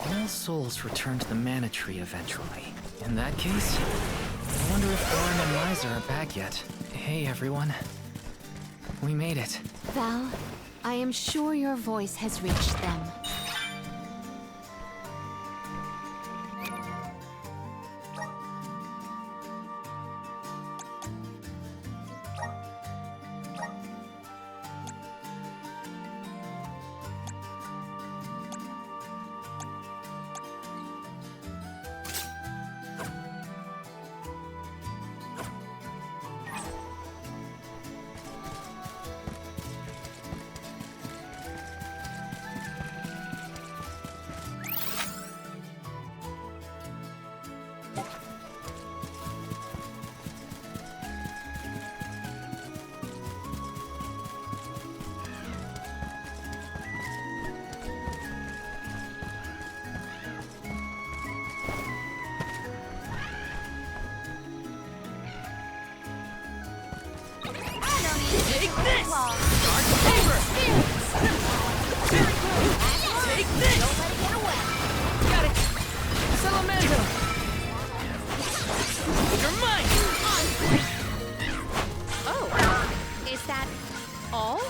All souls return to the mana tree eventually. In that case, I wonder if Orin and Liza are back yet. Hey everyone. We made it. Val, I am sure your voice has reached them. Take this! Dark Saber! Take this! Don't let it get away. Got it! Salamando! You're mine! Oh, is that all?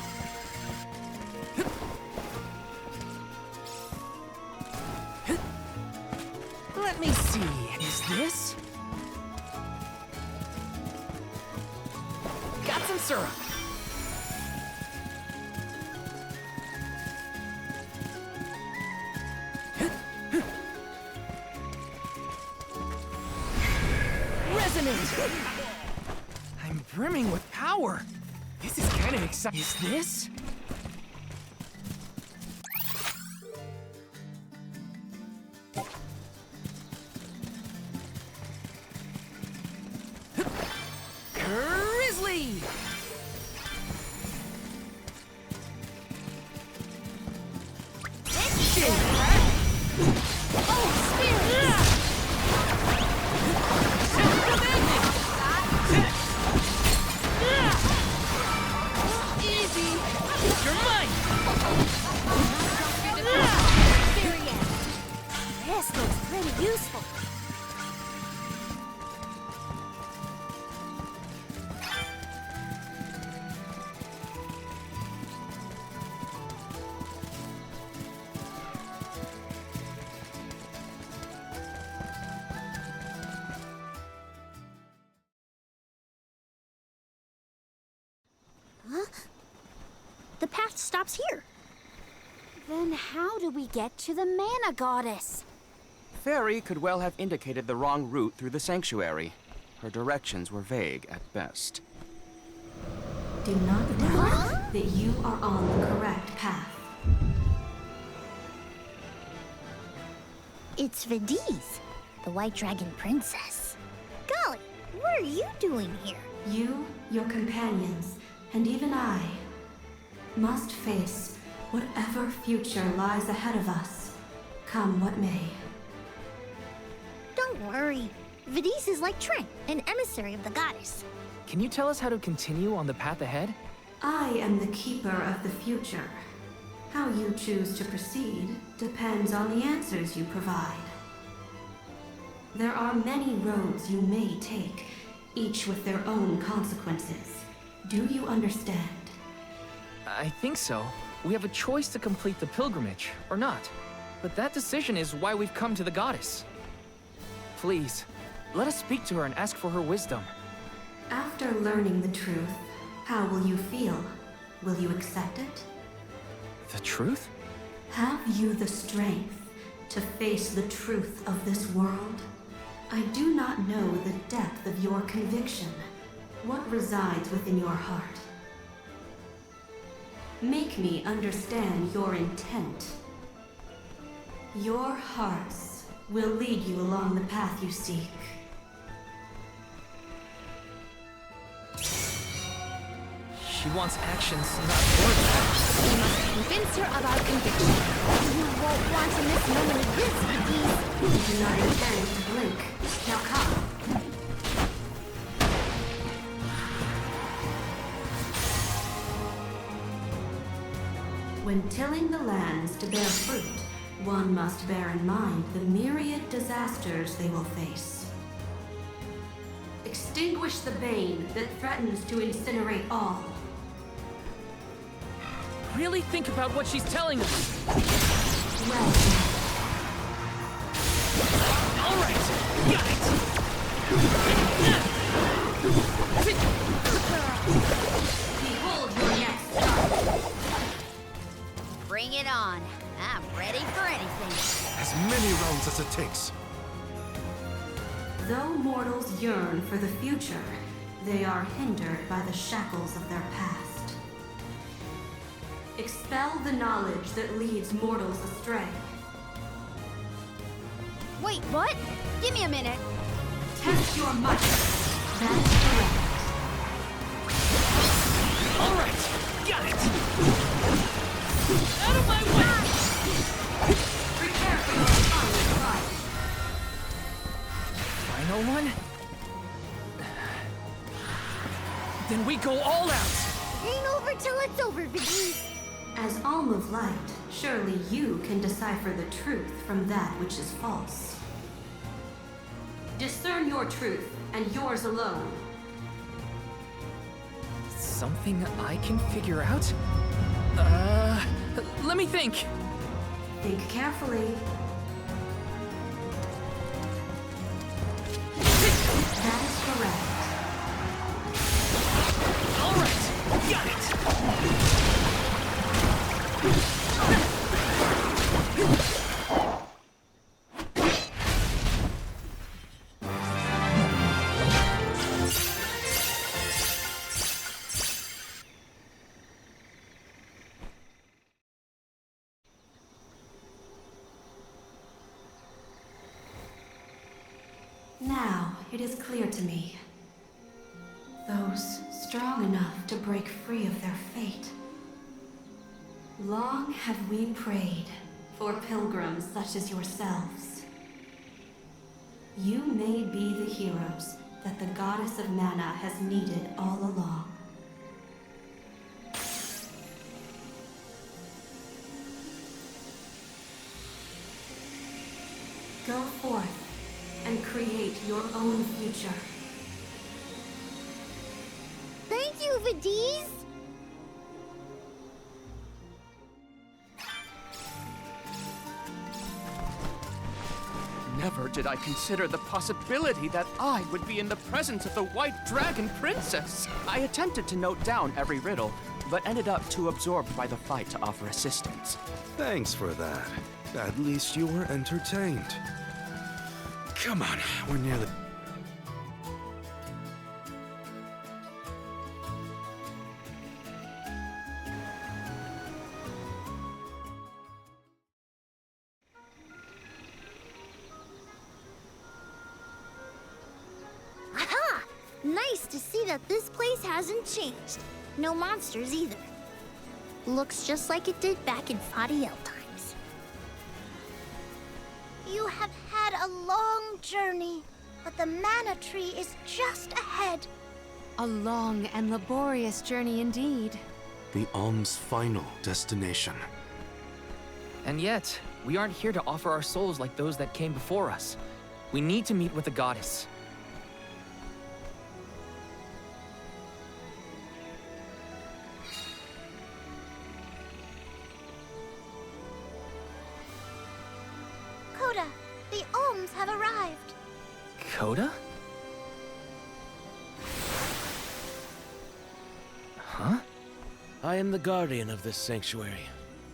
Let me see. Is this? Got some syrup. Resonant! I'm brimming with power. This is kind of exciting. Is this? Grizzly! This looks pretty useful. Huh? The path stops here. Then how do we get to the Mana Goddess? Fairy could well have indicated the wrong route through the sanctuary. Her directions were vague at best. Do not doubt that you are on the correct path. It's Vidiz, the White Dragon Princess. Golly, what are you doing here? You, your companions, and even I must face whatever future lies ahead of us, come what may. Don't worry. Vidiz is like Trent, an emissary of the goddess. Can you tell us how to continue on the path ahead? I am the keeper of the future. How you choose to proceed depends on the answers you provide. There are many roads you may take, each with their own consequences. Do you understand? I think so. We have a choice to complete the pilgrimage, or not. But that decision is why we've come to the goddess. Please, let us speak to her and ask for her wisdom. After learning the truth, how will you feel? Will you accept it? The truth? Have you the strength to face the truth of this world? I do not know the depth of your conviction, what resides within your heart. Make me understand your intent. Your hearts will lead you along the path you seek. She wants actions, not words. We must convince her of our conviction. You won't want to miss a moment of this, Vidiz. We do not intend to blink. Now come. When tilling the lands to bear fruit, one must bear in mind the myriad disasters they will face. Extinguish the bane that threatens to incinerate all. Really think about what she's telling us. Well, All right, got it. behold your next stop. Bring it on. I'm ready for anything. As many rounds as it takes. Though mortals yearn for the future, they are hindered by the shackles of their past. Expel the knowledge that leads mortals astray. Wait, what? Give me a minute. Test your might. That's correct. All right, got it. Out of my way. Prepare for your final fight. Final one? Then we go all out. Ain't over till it's over, Veggie. As Alm of Light, surely you can decipher the truth from that which is false. Discern your truth, and yours alone. Something I can figure out? Let me think. Think carefully. That is correct. All right, got it. Now, it is clear to me. Those strong enough to break free of their fate. Long have we prayed for pilgrims such as yourselves. You may be the heroes that the goddess of mana has needed all along. Go forth and create your own future. Thank you, Vadiz. Never did I consider the possibility that I would be in the presence of the White Dragon Princess. I attempted to note down every riddle, but ended up too absorbed by the fight to offer assistance. Thanks for that. At least you were entertained. Come on, we're nearly... Aha! Nice to see that this place hasn't changed. No monsters either. Looks just like it did back in Fadiel times. You have had a long journey, but the mana tree is just ahead. A long and laborious journey indeed. The Alm's final destination. And yet, we aren't here to offer our souls like those that came before us. We need to meet with the goddess. Coda, the Alms have arrived. Coda? Huh? I am the guardian of this sanctuary.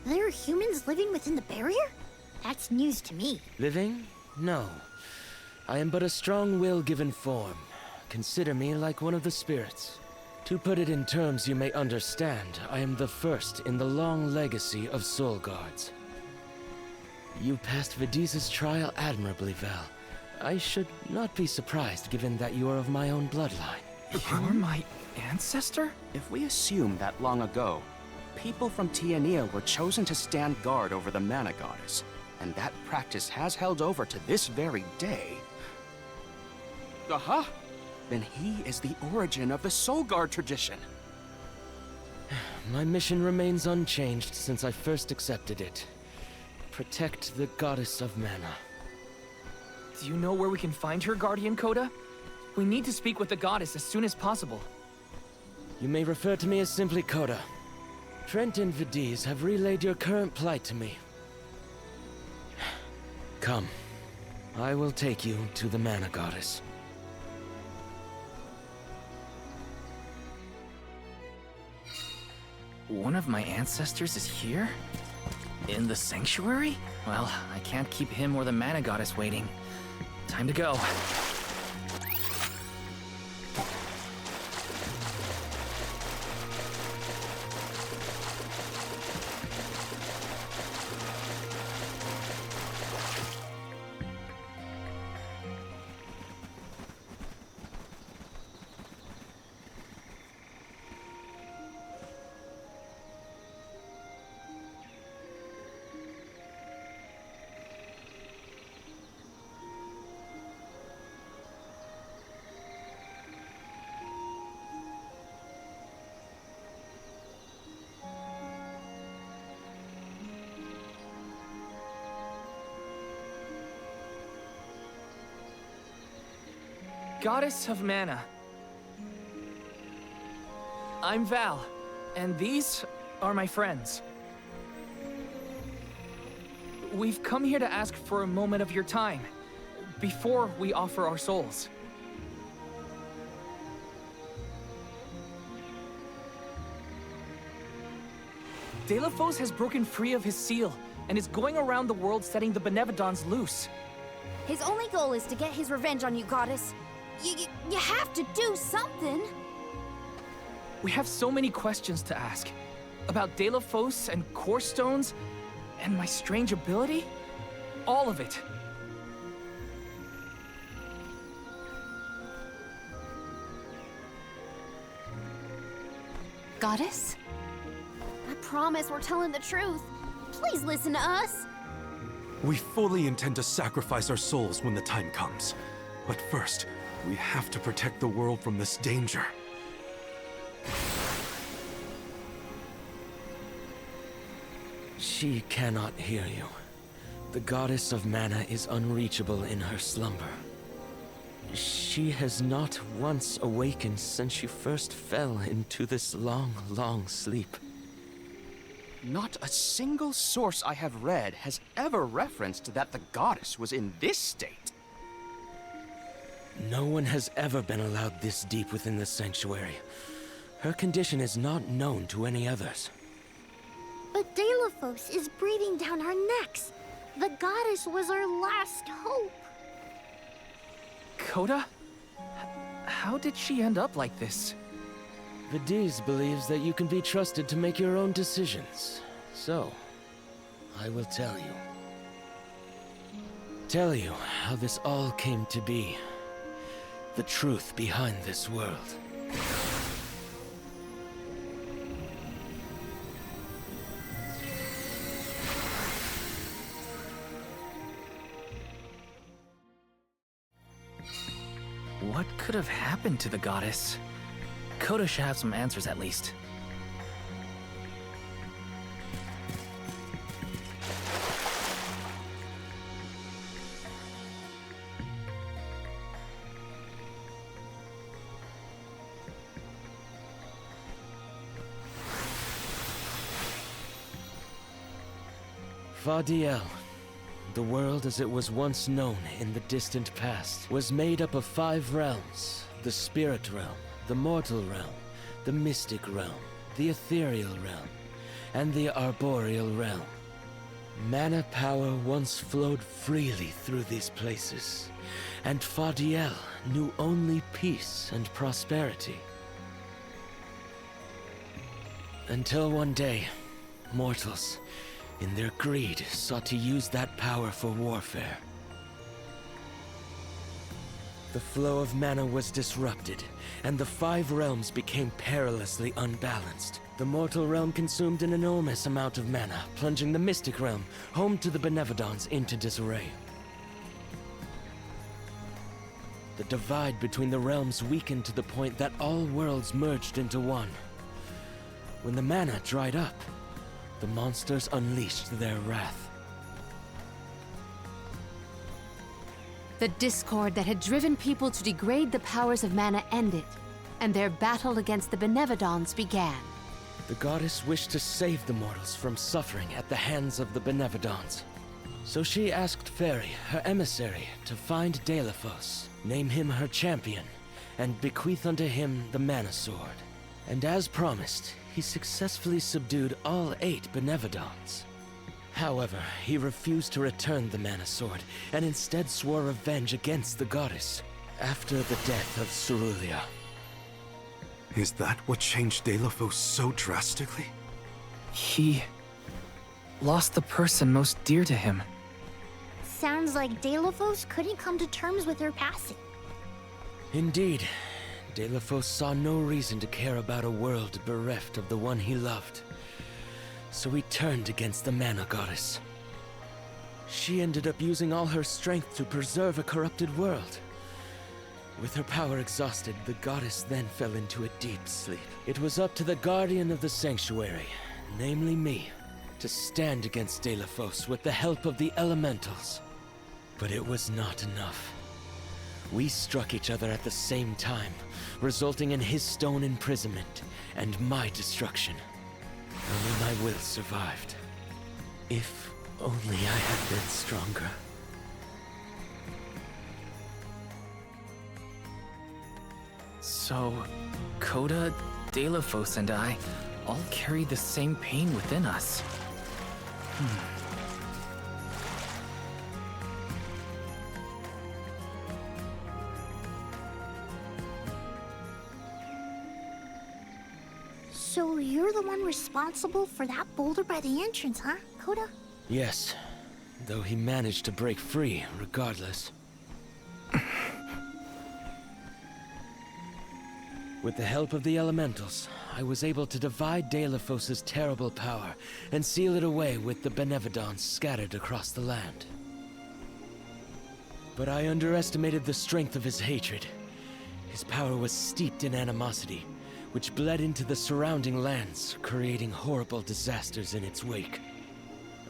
There are humans living within the barrier? That's news to me. Living? No. I am but a strong will given form. Consider me like one of the spirits. To put it in terms you may understand, I am the first in the long legacy of soul guards. You passed Vidiz's trial admirably, Val. I should not be surprised given that you are of my own bloodline. You're my ancestor? If we assume that long ago, people from Tiania were chosen to stand guard over the Mana Goddess, and that practice has held over to this very day. Aha! Then he is the origin of the Soul Guard tradition. My mission remains unchanged since I first accepted it. protect the goddess of mana. Do you know where we can find her, Guardian Coda? We need to speak with the goddess as soon as possible. You may refer to me as simply Coda. Trent and Vidiz have relayed your current plight to me. Come. I will take you to the mana goddess. One of my ancestors is here? In the sanctuary? Well, I can't keep him or the mana goddess waiting. Time to go. Goddess of Mana. I'm Val, and these are my friends. We've come here to ask for a moment of your time, before we offer our souls. Deluxe has broken free of his seal, and is going around the world setting the Benevodons loose. His only goal is to get his revenge on you, Goddess. You have to do something. We have so many questions to ask. About Deluxe and Core Stones, and my strange ability. All of it. Goddess? I promise we're telling the truth. Please listen to us. We fully intend to sacrifice our souls when the time comes. But first, we have to protect the world from this danger. She cannot hear you. The goddess of mana is unreachable in her slumber. She has not once awakened since she first fell into this long, long sleep. Not a single source I have read has ever referenced that the goddess was in this state. No one has ever been allowed this deep within the sanctuary. Her condition is not known to any others. But Deluxe is breathing down our necks. The goddess was our last hope. Coda? How did she end up like this? Vidiz believes that you can be trusted to make your own decisions. So, I will tell you. Tell you how this all came to be. The truth behind this world. What could have happened to the goddess? Coda should have some answers at least. Fadiel, the world as it was once known in the distant past, was made up of 5 realms: the spirit realm, the mortal realm, the mystic realm, the ethereal realm, and the arboreal realm. Mana power once flowed freely through these places, and Fadiel knew only peace and prosperity. Until one day, mortals, in their greed, sought to use that power for warfare. The flow of mana was disrupted, and the 5 realms became perilously unbalanced. The mortal realm consumed an enormous amount of mana, plunging the mystic realm, home to the Benevodons, into disarray. The divide between the realms weakened to the point that all worlds merged into one. When the mana dried up, the monsters unleashed their wrath. The discord that had driven people to degrade the powers of mana ended, and their battle against the Benevodons began. The goddess wished to save the mortals from suffering at the hands of the Benevodons. So she asked Fairy, her emissary, to find Delaphos, name him her champion, and bequeath unto him the Mana Sword. And as promised, he successfully subdued all 8 Benevodons. However, he refused to return the Mana Sword, and instead swore revenge against the goddess, after the death of Cerulia. Is that what changed Delaphos so drastically? He lost the person most dear to him. Sounds like Delaphos couldn't come to terms with her passing. Indeed, Delaphos saw no reason to care about a world bereft of the one he loved. So he turned against the Mana Goddess. She ended up using all her strength to preserve a corrupted world. With her power exhausted, the goddess then fell into a deep sleep. It was up to the Guardian of the Sanctuary, namely me, to stand against Delaphos with the help of the Elementals. But it was not enough. We struck each other at the same time, resulting in his stone imprisonment and my destruction. Only my will survived. If only I had been stronger. So, Coda, Delaphos, and I all carry the same pain within us. So you're the one responsible for that boulder by the entrance, huh, Coda? Yes, though he managed to break free regardless. With the help of the Elementals, I was able to divide Delaphos' terrible power and seal it away with the Benevodons scattered across the land. But I underestimated the strength of his hatred. His power was steeped in animosity, which bled into the surrounding lands, creating horrible disasters in its wake.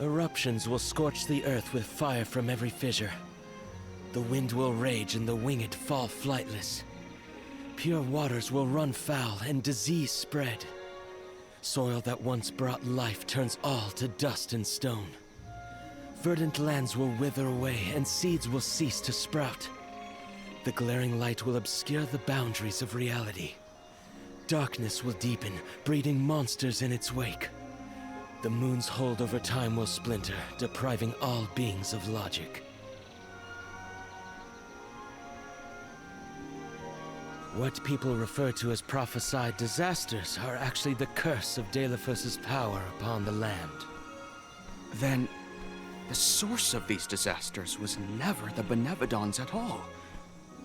Eruptions will scorch the earth with fire from every fissure. The wind will rage and the winged fall flightless. Pure waters will run foul and disease spread. Soil that once brought life turns all to dust and stone. Verdant lands will wither away and seeds will cease to sprout. The glaring light will obscure the boundaries of reality. Darkness will deepen, breeding monsters in its wake. The moon's hold over time will splinter, depriving all beings of logic. What people refer to as prophesied disasters are actually the curse of Delaphos' power upon the land. Then, the source of these disasters was never the Benevodons at all.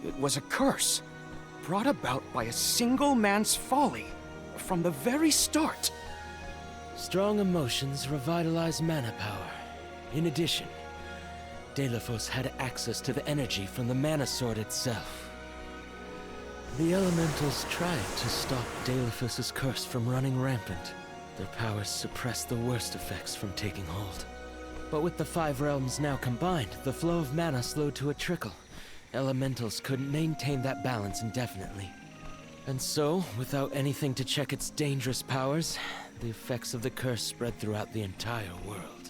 It was a curse, brought about by a single man's folly, from the very start. Strong emotions revitalize mana power. In addition, Delaphos had access to the energy from the Mana Sword itself. The Elementals tried to stop Delaphos' curse from running rampant. Their powers suppressed the worst effects from taking hold. But with the 5 realms now combined, the flow of mana slowed to a trickle. Elementals couldn't maintain that balance indefinitely. And so, without anything to check its dangerous powers, the effects of the curse spread throughout the entire world.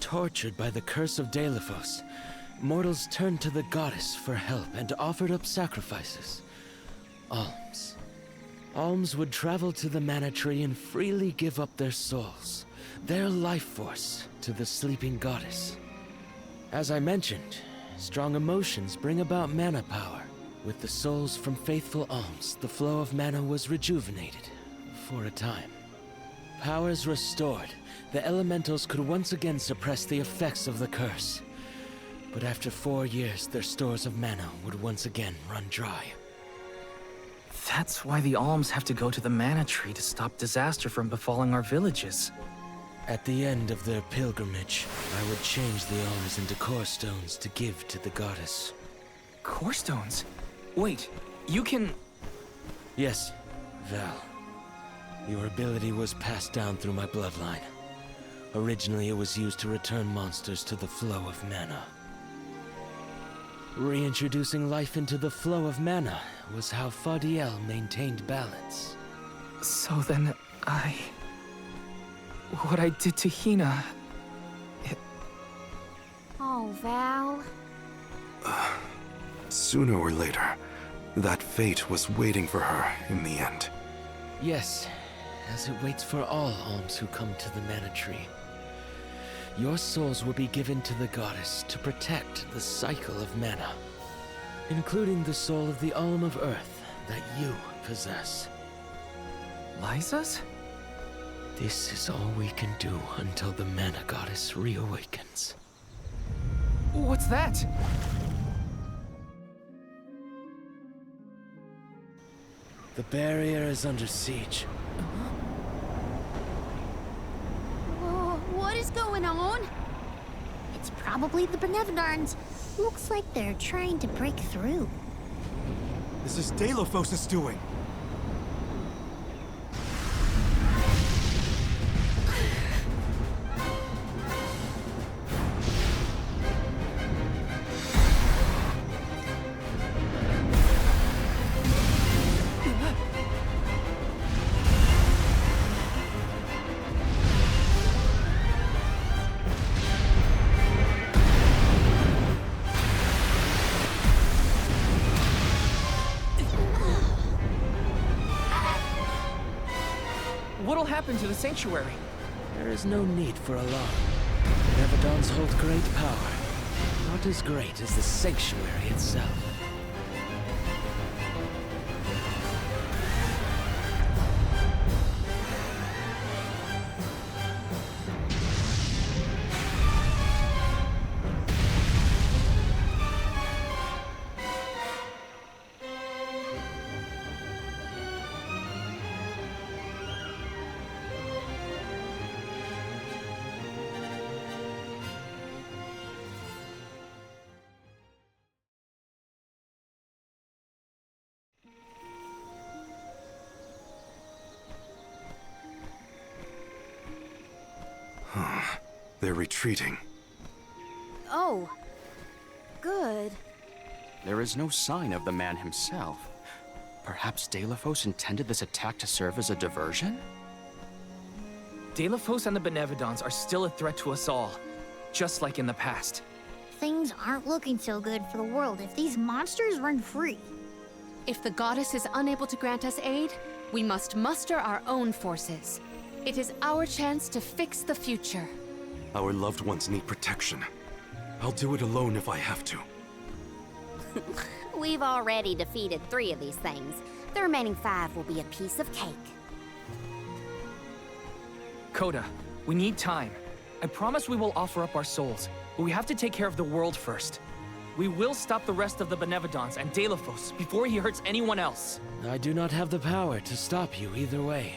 Tortured by the curse of Delaphos, mortals turned to the goddess for help and offered up sacrifices. Alms. Alms would travel to the mana tree and freely give up their souls, their life force, to the sleeping goddess. As I mentioned, strong emotions bring about mana power. With the souls from faithful alms, the flow of mana was rejuvenated, for a time. Powers restored, the elementals could once again suppress the effects of the curse. But after 4 years, their stores of mana would once again run dry. That's why the alms have to go to the mana tree to stop disaster from befalling our villages. At the end of their pilgrimage, I would change the alms into core stones to give to the goddess. Core stones? Wait, you can... Yes, Val. Your ability was passed down through my bloodline. Originally, it was used to return monsters to the flow of mana. Reintroducing life into the flow of mana was how Fadiel maintained balance. So then what I did to Hina... Oh, Val. Sooner or later, that fate was waiting for her in the end. Yes, as it waits for all alms who come to the mana tree. Your souls will be given to the goddess to protect the cycle of mana, including the soul of the Alm of Earth that you possess. Liza's? This is all we can do until the mana goddess reawakens. What's that? The barrier is under siege. Whoa, what is going on? It's probably the Benevodons. Looks like they're trying to break through. This is Deluxe' doing. What'll happen to the sanctuary? There is no need for alarm. Benevodons hold great power. Not as great as the sanctuary itself. They're retreating. Oh. Good. There is no sign of the man himself. Perhaps Deluxe intended this attack to serve as a diversion? Deluxe and the Benevodons are still a threat to us all, just like in the past. Things aren't looking so good for the world if these monsters run free. If the goddess is unable to grant us aid, we must muster our own forces. It is our chance to fix the future. Our loved ones need protection. I'll do it alone if I have to. We've already defeated 3 of these things. The remaining 5 will be a piece of cake. Coda, we need time. I promise we will offer up our souls, but we have to take care of the world first. We will stop the rest of the Benevodons and Deluxe before he hurts anyone else. I do not have the power to stop you either way.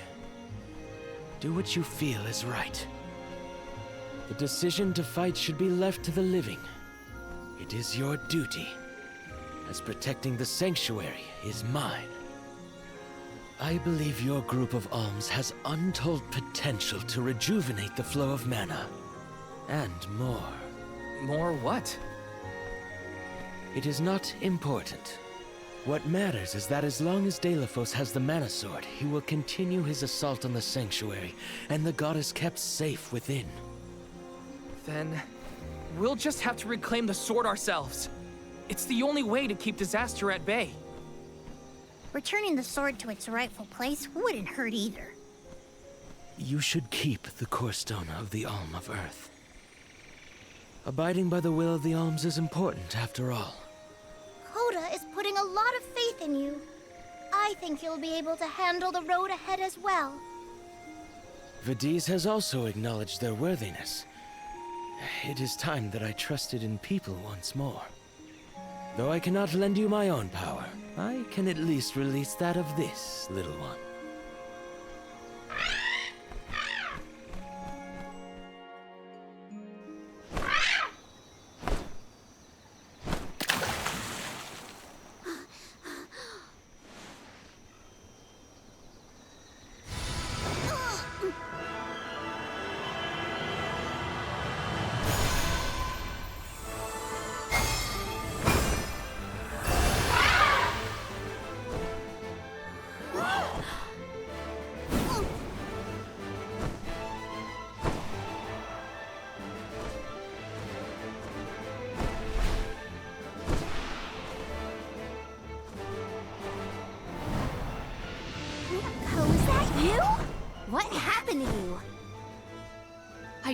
Do what you feel is right. The decision to fight should be left to the living. It is your duty, as protecting the sanctuary is mine. I believe your group of alms has untold potential to rejuvenate the flow of mana. And more. More what? It is not important. What matters is that as long as Deluxe has the mana sword, he will continue his assault on the sanctuary, and the goddess kept safe within. Then we'll just have to reclaim the sword ourselves. It's the only way to keep disaster at bay. Returning the sword to its rightful place wouldn't hurt either. You should keep the core stone of the Alm of Earth. Abiding by the will of the alms is important, after all. Coda is putting a lot of faith in you. I think you'll be able to handle the road ahead as well. Vidiz has also acknowledged their worthiness. It is time that I trusted in people once more. Though I cannot lend you my own power, I can at least release that of this little one.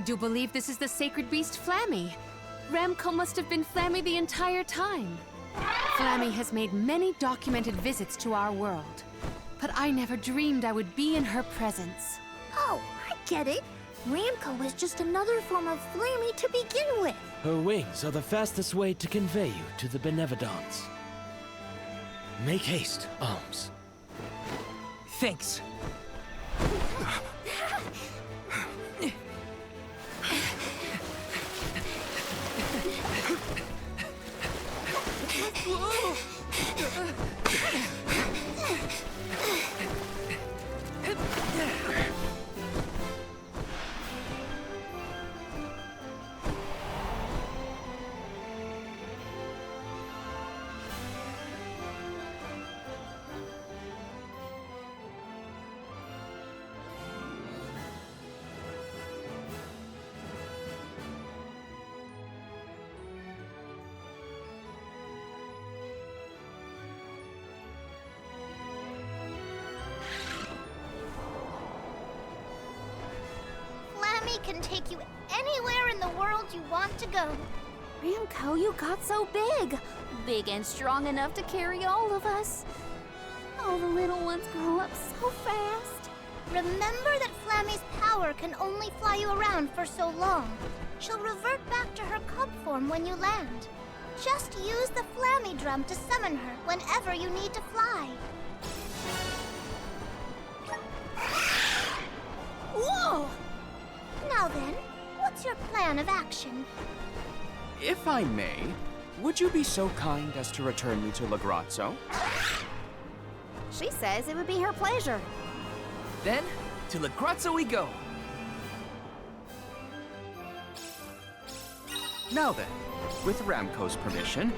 do believe this is the sacred beast Flammy. Ramco must have been Flammy the entire time. Flammy has made many documented visits to our world, but I never dreamed I would be in her presence. Oh, I get it. Ramco was just another form of Flammy to begin with. Her wings are the fastest way to convey you to the Benevodons. Make haste, Alms. Thanks. Flammy can take you anywhere in the world you want to go. Ramco, you got so big. Big and strong enough to carry all of us. All the little ones grow up so fast. Remember that Flammy's power can only fly you around for so long. She'll revert back to her cub form when you land. Just use the Flammy drum to summon her whenever you need to fly. Whoa! Now then, what's your plan of action? If I may, would you be so kind as to return me to Lagrazzo? She says it would be her pleasure. Then, to Lagrazzo we go. Now then, with Ramco's permission,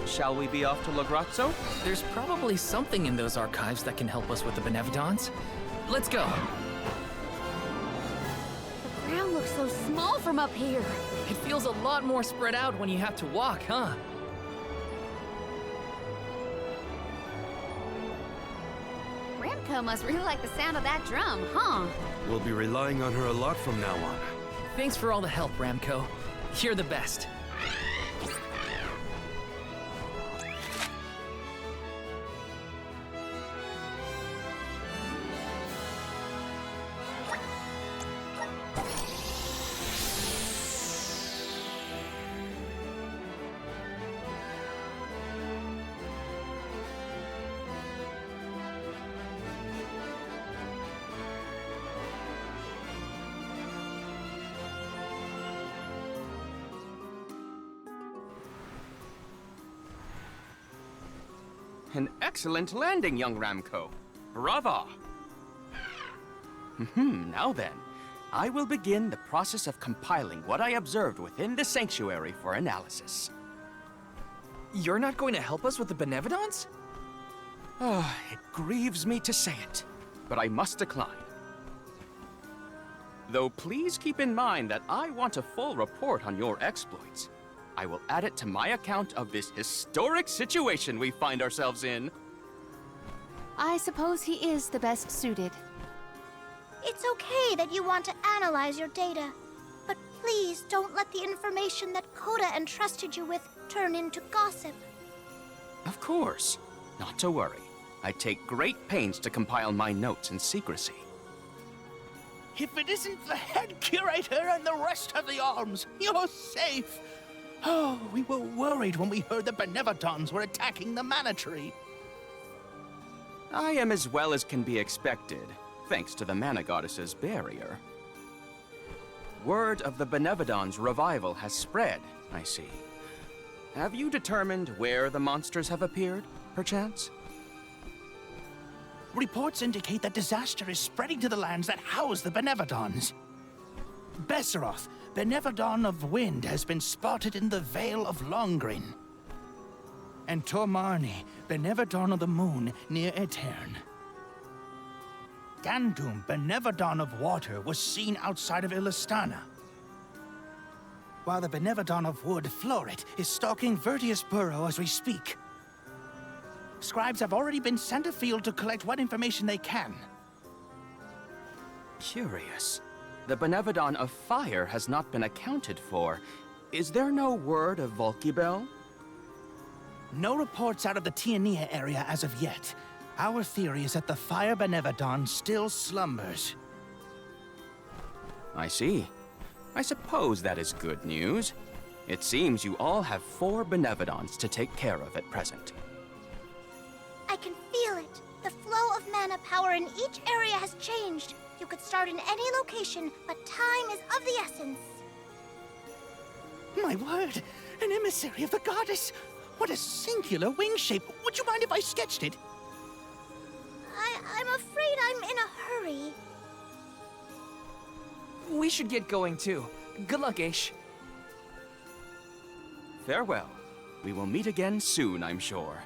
shall we be off to Lagrazzo? There's probably something in those archives that can help us with the Benevodons. Let's go. The ground looks so small from up here. It feels a lot more spread out when you have to walk, huh? Ramco must really like the sound of that drum, huh? We'll be relying on her a lot from now on. Thanks for all the help, Ramco. You're the best. An excellent landing, young Ramco. Brava! Now then, I will begin the process of compiling what I observed within the sanctuary for analysis. You're not going to help us with the Benevodons? It grieves me to say it, but I must decline. Though please keep in mind that I want a full report on your exploits. I will add it to my account of this historic situation we find ourselves in. I suppose he is the best suited. It's okay that you want to analyze your data, but please don't let the information that Coda entrusted you with turn into gossip. Of course. Not to worry. I take great pains to compile my notes in secrecy. If it isn't the head curator and the rest of the alms, you're safe. Oh, we were worried when we heard the Benevodons were attacking the Mana Tree. I am as well as can be expected, thanks to the Mana Goddess's barrier. Word of the Benevodons' revival has spread, I see. Have you determined where the monsters have appeared, perchance? Reports indicate that disaster is spreading to the lands that house the Benevodons. Besseroth, Benevodon of Wind, has been spotted in the Vale of Longrin. And Tormarni, Benevodon of the Moon, near Aetern. Gandum, Benevodon of Water, was seen outside of Illistana. While the Benevodon of Wood, Florit, is stalking Vertius Burrow as we speak. Scribes have already been sent afield to collect what information they can. Curious. The Benevodon of Fire has not been accounted for. Is there no word of Volkibel? No reports out of the Tiania area as of yet. Our theory is that the Fire Benevodon still slumbers. I see. I suppose that is good news. It seems you all have 4 Benevodons to take care of at present. I can feel it. The flow of mana power in each area has changed. You could start in any location, but time is of the essence. My word! An emissary of the goddess! What a singular wing shape! Would you mind if I sketched it? I'm afraid I'm in a hurry. We should get going too. Good luck, Aish. Farewell. We will meet again soon, I'm sure.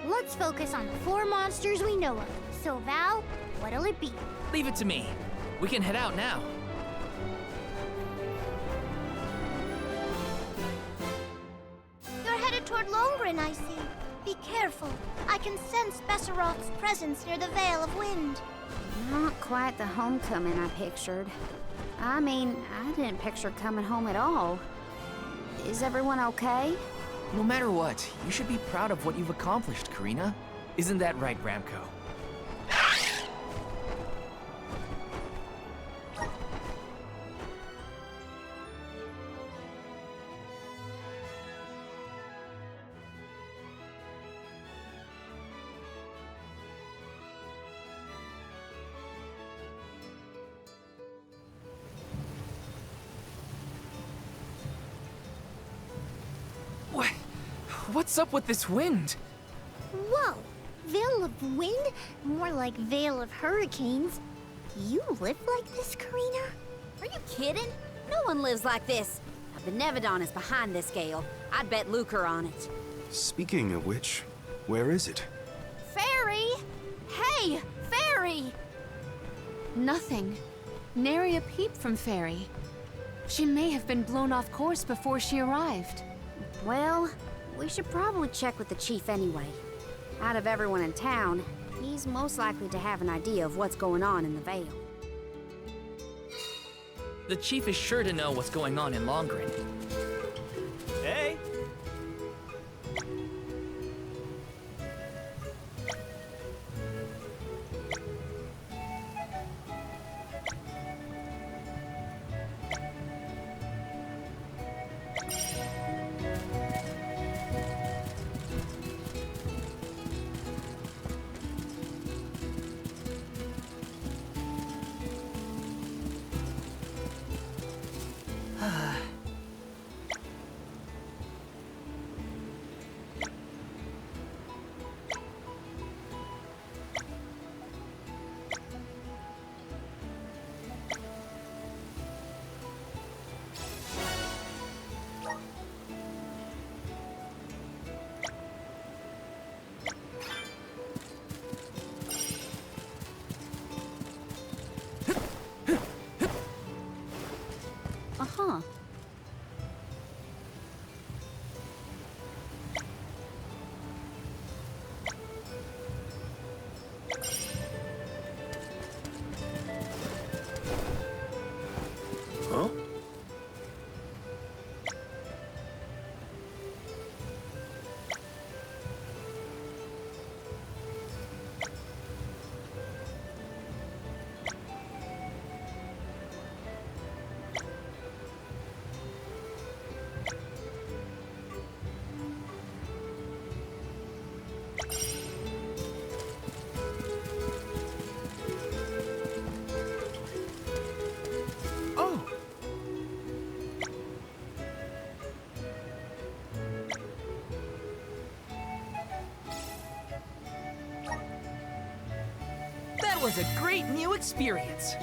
Let's focus on the 4 monsters we know of. So, Val, what'll it be? Leave it to me. We can head out now. You're headed toward Longren, I see. Be careful. I can sense Besseroth's presence near the Veil of Wind. Not quite the homecoming I pictured. I mean, I didn't picture coming home at all. Is everyone okay? No matter what, you should be proud of what you've accomplished, Karina. Isn't that right, Ramco? What's up with this wind? Whoa! Veil of Wind? More like Veil of Hurricanes. You live like this, Karina? Are you kidding? No one lives like this. A Benevodon is behind this gale. I'd bet lucre on it. Speaking of which, where is it? Fairy! Hey, Fairy! Nothing. Nary a peep from Fairy. She may have been blown off course before she arrived. Well, we should probably check with the chief anyway. Out of everyone in town, he's most likely to have an idea of what's going on in the Vale. The chief is sure to know what's going on in Longren. Hey! Uh-huh. Huh? That was a great new experience.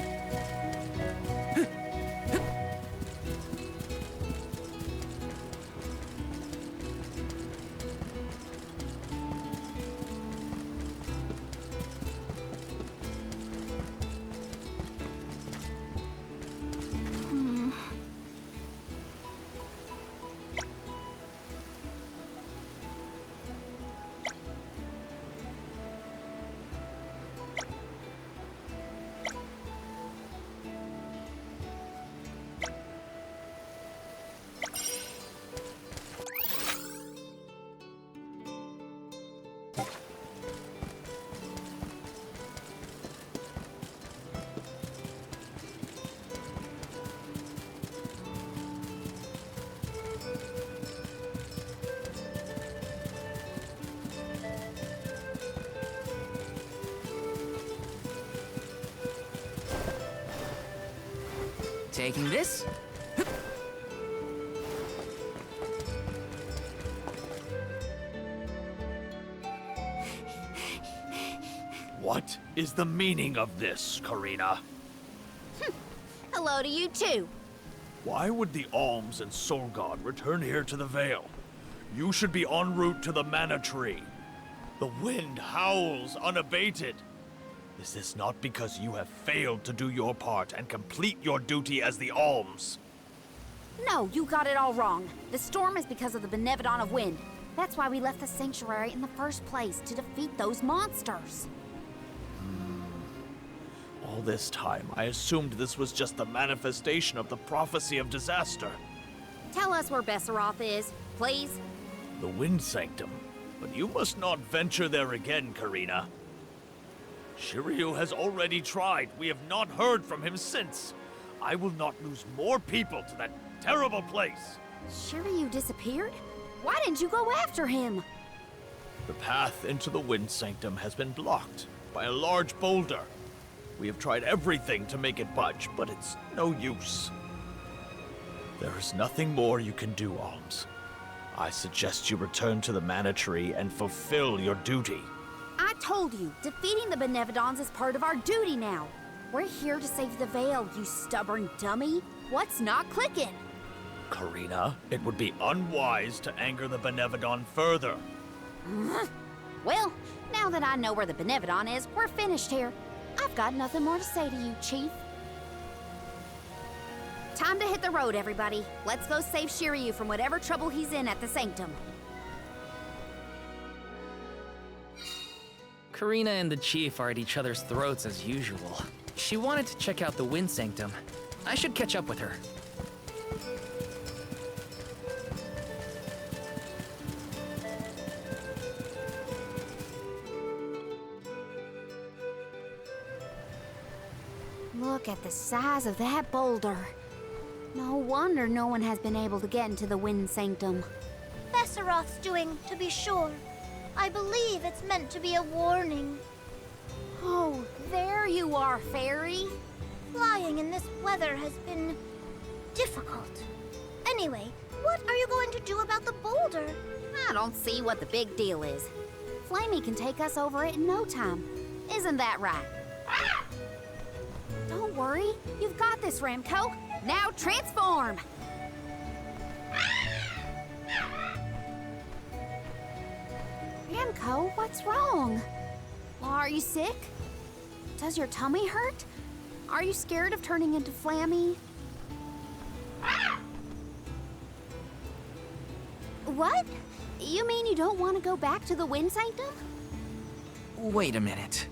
Taking this. What is the meaning of this, Karina? Hello to you too. Why would the Alms and Soul God return here to the Vale? You should be en route to the Mana Tree. The wind howls unabated. Is this not because you have failed to do your part and complete your duty as the Alms? No, you got it all wrong. The storm is because of the Benevodon of Wind. That's why we left the sanctuary in the first place, to defeat those monsters. All this time, I assumed this was just the manifestation of the prophecy of disaster. Tell us where Besseroth is, please. The Wind Sanctum. But you must not venture there again, Karina. Shiryu has already tried. We have not heard from him since. I will not lose more people to that terrible place. Shiryu disappeared? Why didn't you go after him? The path into the Wind Sanctum has been blocked by a large boulder. We have tried everything to make it budge, but it's no use. There is nothing more you can do, Alms. I suggest you return to the Mana Tree and fulfill your duty. I told you, defeating the Benevodons is part of our duty now. We're here to save the Vale, you stubborn dummy. What's not clicking? Karina, it would be unwise to anger the Benevodon further. Well, now that I know where the Benevodon is, we're finished here. I've got nothing more to say to you, Chief. Time to hit the road, everybody. Let's go save Shiryu from whatever trouble he's in at the Sanctum. Karina and the Chief are at each other's throats as usual. She wanted to check out the Wind Sanctum. I should catch up with her. Look at the size of that boulder. No wonder no one has been able to get into the Wind Sanctum. Besseroth's doing, to be sure. I believe it's meant to be a warning. Oh, there you are, Fairy. Flying in this weather has been difficult. Anyway, what are you going to do about the boulder? I don't see what the big deal is. Flamey can take us over it in no time. Isn't that right? Don't worry. You've got this, Ramco. Now transform! Ramco, what's wrong? Are you sick? Does your tummy hurt? Are you scared of turning into Flammy? What? You mean you don't want to go back to the Wind Sanctum? Wait a minute.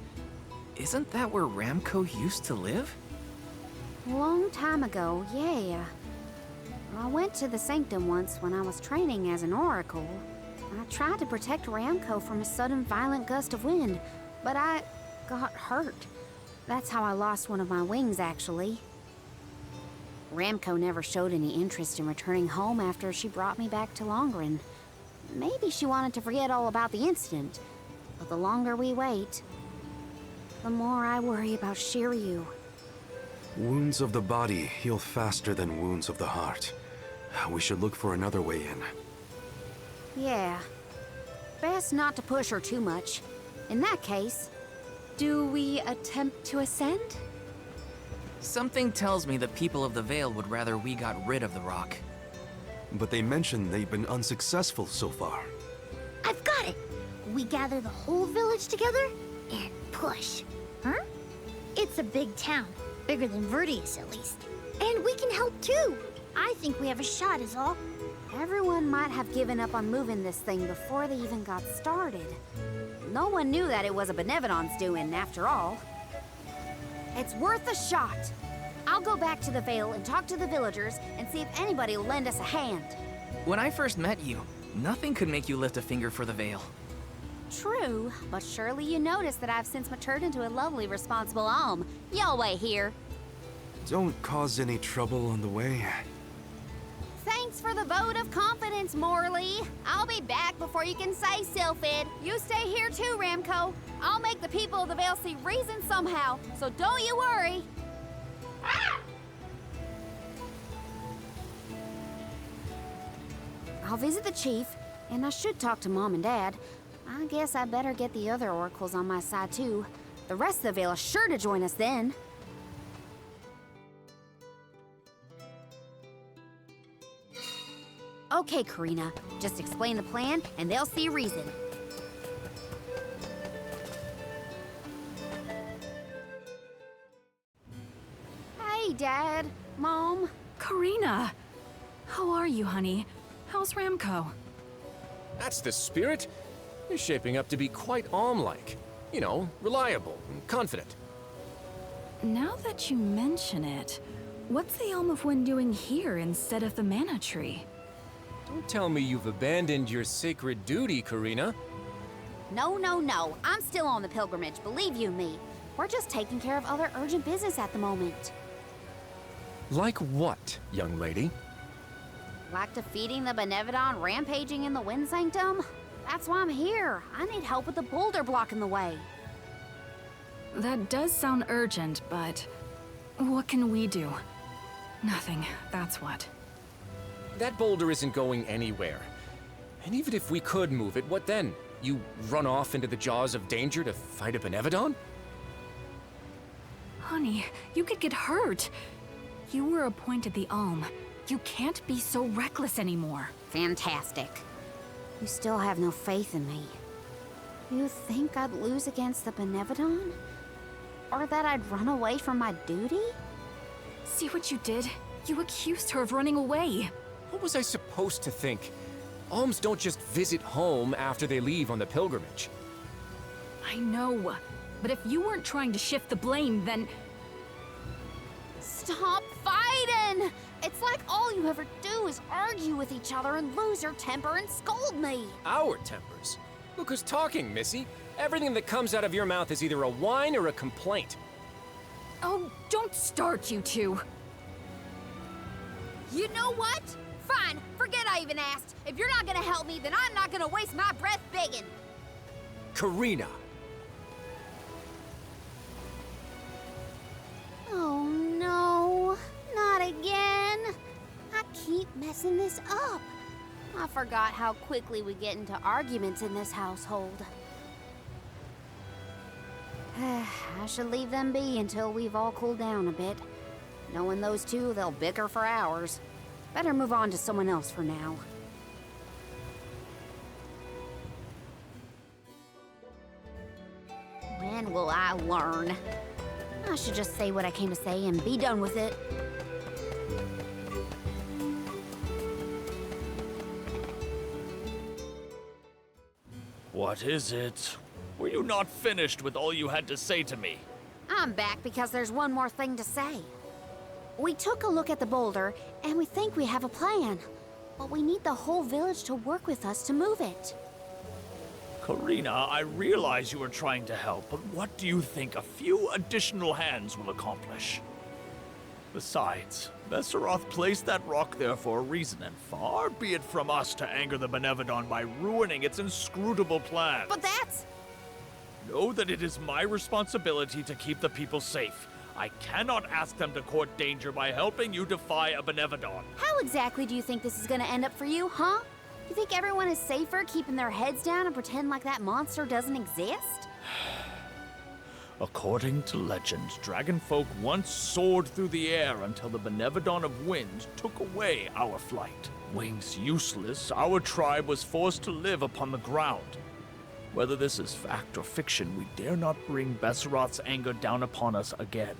Isn't that where Ramco used to live? Long time ago, yeah. I went to the Sanctum once when I was training as an oracle. I tried to protect Ramco from a sudden violent gust of wind, but I got hurt. That's how I lost one of my wings, actually. Ramco never showed any interest in returning home after she brought me back to Longren. Maybe she wanted to forget all about the incident, but the longer we wait, the more I worry about Shiryu. Wounds of the body heal faster than wounds of the heart. We should look for another way in. Yeah. Best not to push her too much. In that case, Do we attempt to ascend? Something tells me the people of the Vale would rather we got rid of the rock. But they mentioned they've been unsuccessful so far. I've got it! We gather the whole village together and push. Huh? It's a big town. Bigger than Verdius, at least. And we can help too. I think we have a shot is all. everyone might have given up on moving this thing before they even got started. No one knew that it was a Benevodon's doing, after all. It's worth a shot. I'll go back to the Vale and talk to the villagers and see if anybody will lend us a hand. When I first met you, nothing could make you lift a finger for the Vale. True, but surely you noticed that I've since matured into a lovely, responsible alm. Y'all wait here. Don't cause any trouble on the way. Thanks for the vote of confidence, Morley. I'll be back before you can say Sylphid. You stay here too, Ramco. I'll make the people of the Vale see reason somehow, so don't you worry. I'll visit the chief, and I should talk to Mom and Dad. I guess I better get the other oracles on my side too. The rest of the Vale is sure to join us then. Okay, Karina, just explain the plan and they'll see reason. Hey, Dad, Mom. Karina! How are you, honey? How's Ramco? That's the spirit. You're shaping up to be quite Alm-like. You know, reliable and confident. Now that you mention it, what's the Elm of Wind doing here instead of the Mana Tree? Don't tell me you've abandoned your sacred duty, Karina. No, no, no. I'm still on the pilgrimage, believe you me. We're just taking care of other urgent business at the moment. Like what, young lady? Like defeating the Benevodon rampaging in the Wind Sanctum? That's why I'm here. I need help with the boulder blocking the way. That does sound urgent, but what can we do? Nothing, that's what. That boulder isn't going anywhere. And even if we could move it, what then? You run off into the jaws of danger to fight a Benevodon? Honey, you could get hurt. You were appointed the Alm. You can't be so reckless anymore. Fantastic. You still have no faith in me. You think I'd lose against the Benevodon? Or that I'd run away from my duty? See what you did? You accused her of running away. What was I supposed to think? Alms don't just visit home after they leave on the pilgrimage. I know, but if you weren't trying to shift the blame, then... Stop fighting! It's like all you ever do is argue with each other and lose your temper and scold me. Our tempers? Look who's talking, Missy. Everything that comes out of your mouth is either a whine or a complaint. Oh, don't start, you two. You know what? Fine, forget I even asked. If you're not gonna help me, then I'm not gonna waste my breath begging. Karina! Oh no, not again. I keep messing this up. I forgot how quickly we get into arguments in this household. I should leave them be until we've all cooled down a bit. Knowing those two, they'll bicker for hours. Better move on to someone else for now. When will I learn? I should just say what I came to say and be done with it. What is it? Were you not finished with all you had to say to me? I'm back because there's one more thing to say. We took a look at the boulder, and we think we have a plan. But we need the whole village to work with us to move it. Karina, I realize you are trying to help, but what do you think a few additional hands will accomplish? Besides, Besseroth placed that rock there for a reason, and far be it from us to anger the Benevodon by ruining its inscrutable plans. But that's... Know that it is my responsibility to keep the people safe. I cannot ask them to court danger by helping you defy a Benevodon. How exactly do you think this is gonna end up for you, huh? You think everyone is safer keeping their heads down and pretend like that monster doesn't exist? According to legend, dragonfolk once soared through the air until the Benevodon of Wind took away our flight. Wings useless, our tribe was forced to live upon the ground. Whether this is fact or fiction, we dare not bring Besseroth's anger down upon us again.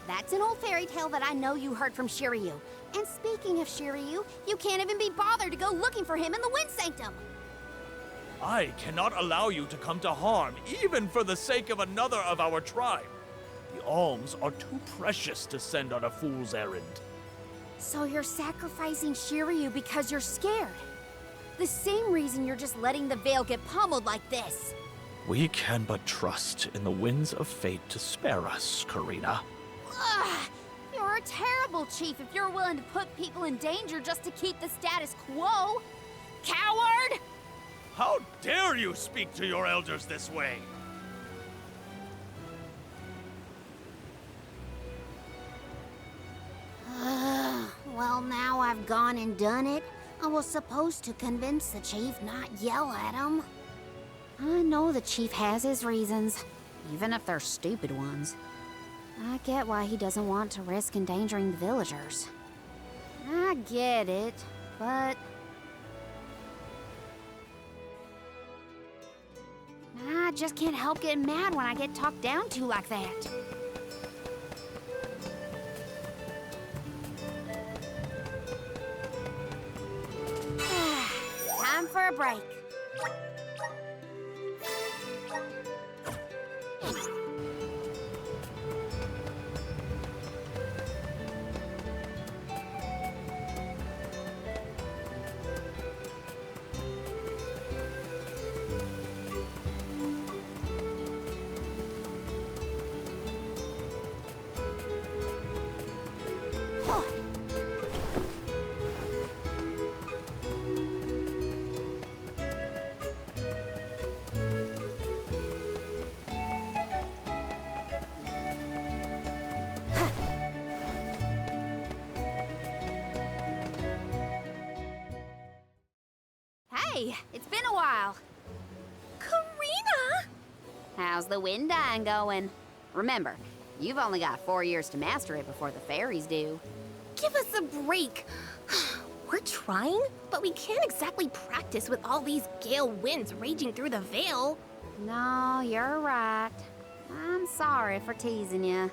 That's an old fairy tale that I know you heard from Shiryu. And speaking of Shiryu, you can't even be bothered to go looking for him in the Wind Sanctum. I cannot allow you to come to harm, even for the sake of another of our tribe. The alms are too precious to send on a fool's errand. So you're sacrificing Shiryu because you're scared? The same reason you're just letting the Veil get pummeled like this. We can but trust in the winds of fate to spare us, Karina. Ugh! You're a terrible chief if you're willing to put people in danger just to keep the status quo. Coward! How dare you speak to your elders this way? Well, now I've gone and done it. I was supposed to convince the chief, not yell at him. I know the chief has his reasons, even if they're stupid ones. I get why he doesn't want to risk endangering the villagers. I get it, but... I just can't help getting mad when I get talked down to like that. Time for a break. Hey, it's been a while. Karina! How's the wind dying going? Remember, you've only got 4 years to master it before the fairies do. Give us a break. We're trying, but we can't exactly practice with all these gale winds raging through the Veil. No, you're right. I'm sorry for teasing you.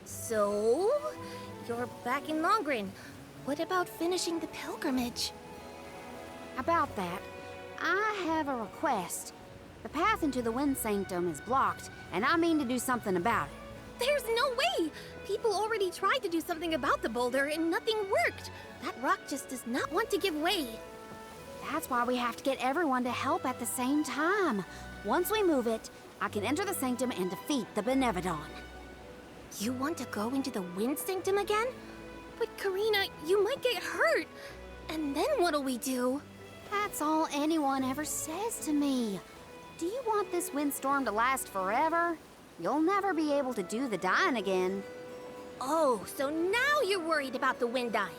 So, you're back in Longrin. What about finishing the pilgrimage? About that, I have a request. The path into the Wind Sanctum is blocked, and I mean to do something about it. There's no way! People already tried to do something about the boulder and nothing worked. That rock just does not want to give way. That's why we have to get everyone to help at the same time. Once we move it, I can enter the Sanctum and defeat the Benevodon. You want to go into the Wind Sanctum again? But Karina, you might get hurt. And then what'll we do? That's all anyone ever says to me. Do you want this windstorm to last forever? You'll never be able to do the dying again. Oh, so now you're worried about the wind dying.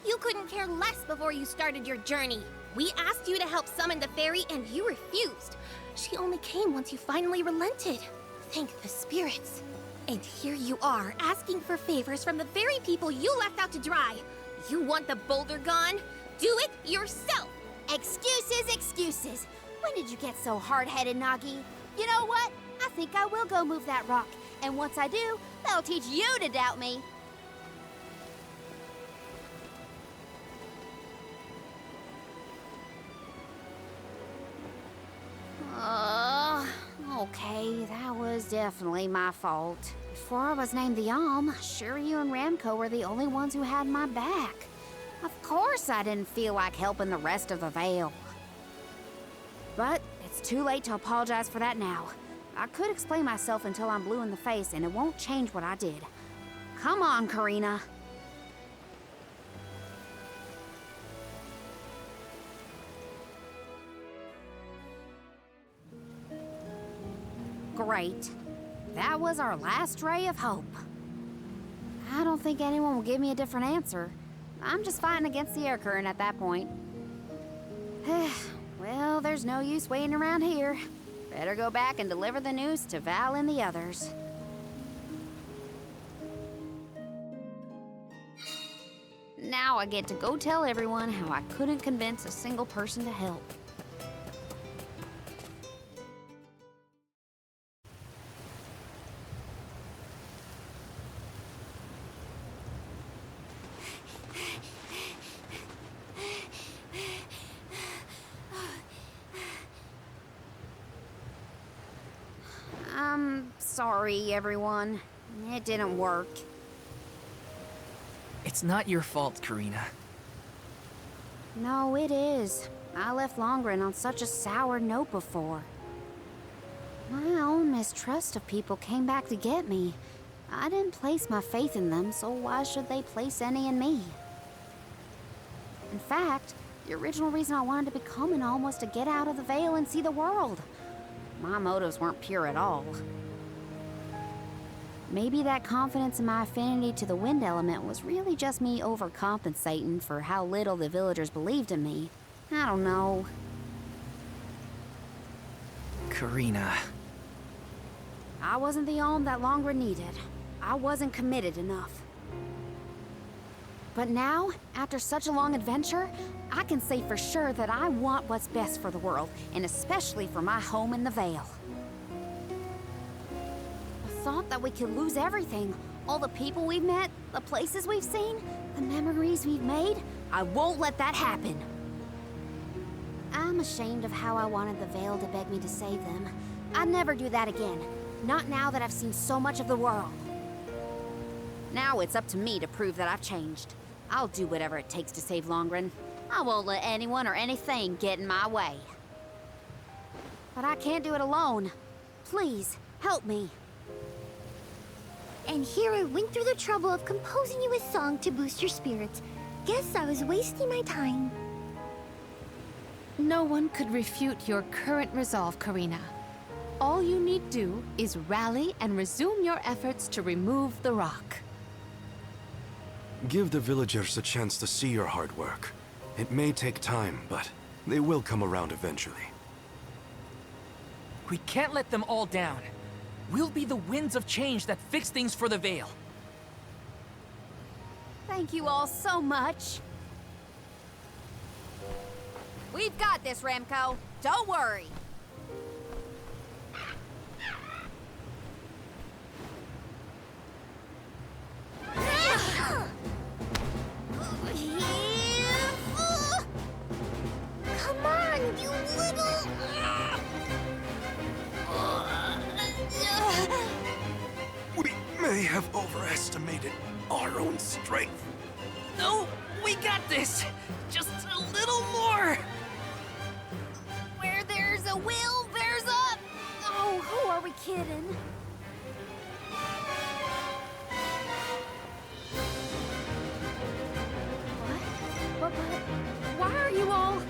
You couldn't care less before you started your journey. We asked you to help summon the fairy and you refused. She only came once you finally relented. Thank the spirits. And here you are, asking for favors from the very people you left out to dry. You want the boulder gone? Do it yourself! Excuses, excuses. When did you get so hard-headed, Nagi? You know what? I think I will go move that rock. And once I do, that'll teach you to doubt me. Okay, that was definitely my fault. Before I was named the Alm, sure you and Ramco were the only ones who had my back. Of course I didn't feel like helping the rest of the Veil. But it's too late to apologize for that now. I could explain myself until I'm blue in the face, and it won't change what I did. Come on, Karina. Great. That was our last ray of hope. I don't think anyone will give me a different answer. I'm just fighting against the air current at that point. Well, there's no use waiting around here. Better go back and deliver the news to Val and the others. Now I get to go tell everyone how I couldn't convince a single person to help. I'm sorry, everyone. It didn't work. It's not your fault, Karina. No, it is. I left Longren on such a sour note before. My own mistrust of people came back to get me. I didn't place my faith in them, so why should they place any in me? In fact, the original reason I wanted to become an Alm was to get out of the Veil and see the world. My motives weren't pure at all. Maybe that confidence in my affinity to the wind element was really just me overcompensating for how little the villagers believed in me. I don't know. Karina. I wasn't the Alm that Longren needed. I wasn't committed enough. But now, after such a long adventure, I can say for sure that I want what's best for the world, and especially for my home in the Vale. The thought that we could lose everything, all the people we've met, the places we've seen, the memories we've made, I won't let that happen. I'm ashamed of how I wanted the Vale to beg me to save them. I'd never do that again. Not now that I've seen so much of the world. Now it's up to me to prove that I've changed. I'll do whatever it takes to save Longren. I won't let anyone or anything get in my way. But I can't do it alone. Please, help me. And here I went through the trouble of composing you a song to boost your spirits. Guess I was wasting my time. No one could refute your current resolve, Karina. All you need do is rally and resume your efforts to remove the rock. Give the villagers a chance to see your hard work. It may take time, but they will come around eventually. We can't let them all down. We'll be the winds of change that fix things for the Vale. Thank you all so much. We've got this, Remco. Don't worry. Come on, you little... We may have overestimated our own strength. No, we got this! Just a little more! Where there's a will, there's a... Oh, who are we kidding? What? But why are you all...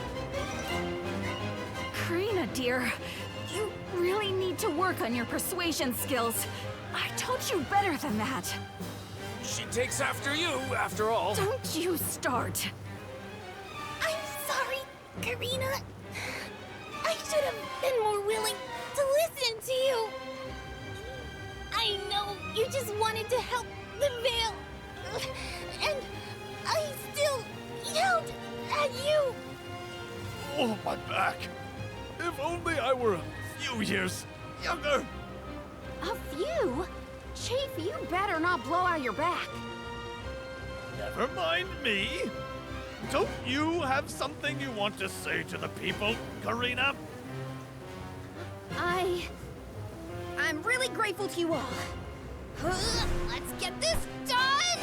Karina, dear, you really need to work on your persuasion skills. I taught you better than that. She takes after you, after all. Don't you start. I'm sorry, Karina. I should have been more willing to listen to you. I know you just wanted to help the Vale. And I still yelled at you. Oh, my back. If only I were a few years younger. A few? Chief, you better not blow out your back. Never mind me. Don't you have something you want to say to the people, Karina? I'm really grateful to you all. Let's get this done!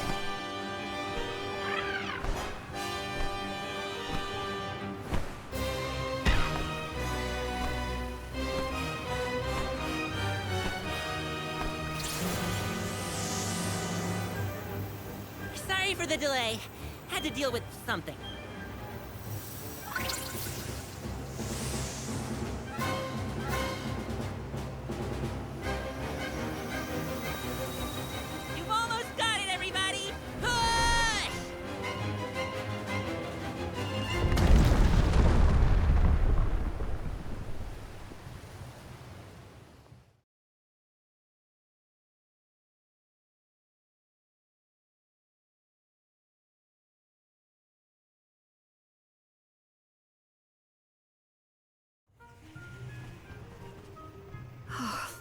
Sorry for the delay. Had to deal with something. You've almost got it, everybody! Push!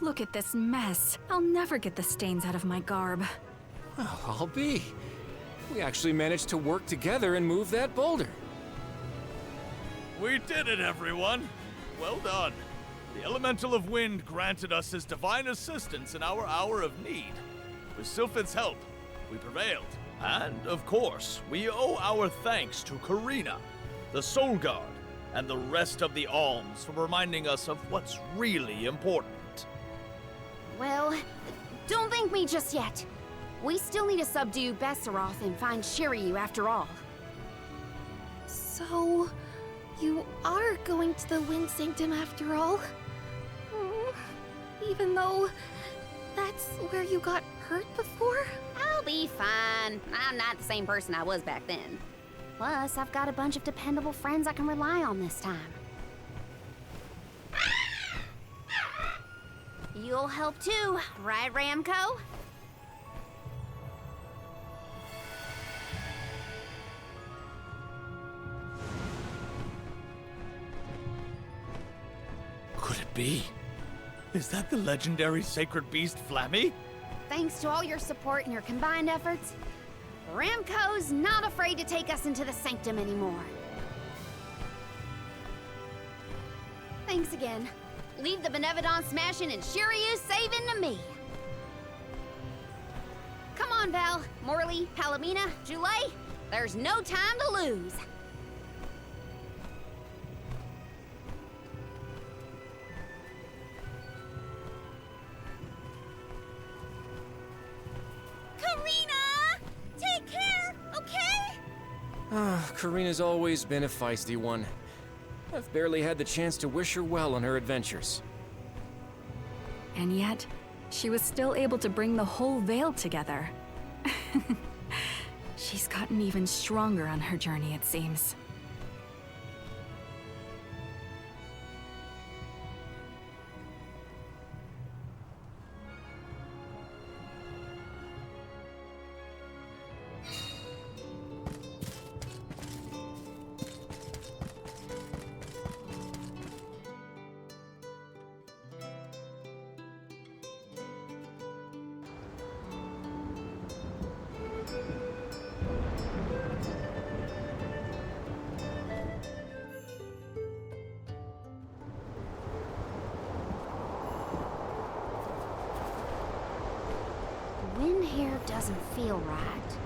Look at this mess. I'll never get the stains out of my garb. Well, I'll be. We actually managed to work together and move that boulder. We did it, everyone. Well done. The Elemental of Wind granted us his divine assistance in our hour of need. With Sylphid's help, we prevailed. And, of course, we owe our thanks to Karina, the Soul Guard, and the rest of the alms for reminding us of what's really important. Well, don't thank me just yet. We still need to subdue Besseroth and find Shiryu after all. So, you are going to the Wind Sanctum after all? Even though that's where you got hurt before? I'll be fine. I'm not the same person I was back then. Plus, I've got a bunch of dependable friends I can rely on this time. You'll help too, right, Ramco? Could it be? Is that the legendary sacred beast Flammy? Thanks to all your support and your combined efforts, Ramco's not afraid to take us into the Sanctum anymore. Thanks again. Leave the Benevodon smashing and Shiryu saving to me. Come on, Val, Morley, Palomina, Joulet. There's no time to lose. Karina's always been a feisty one. I've barely had the chance to wish her well on her adventures. And yet, she was still able to bring the whole Vale together. She's gotten even stronger on her journey, it seems. Wind here doesn't feel right.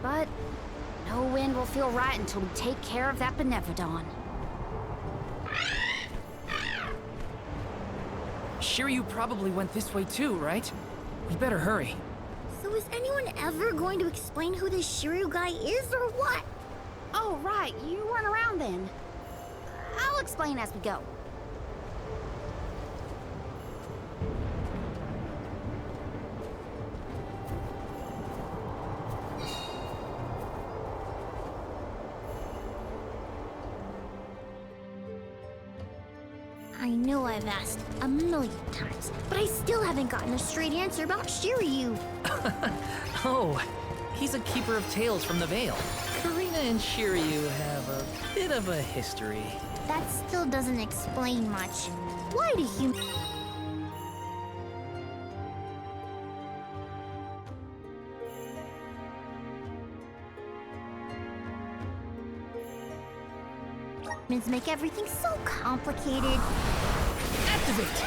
But no wind will feel right until we take care of that Benevodon. Shiryu probably went this way too, right? We better hurry. So is anyone ever going to explain who this Shiryu guy is or what? Oh, right, you weren't around then. I'll explain as we go. I know I've asked a million times, but I still haven't gotten a straight answer about Shiryu. Oh, he's a keeper of tales from the Vale. Karina and Shiryu have a bit of a history. That still doesn't explain much. Why do humans... make everything so complicated? Activate!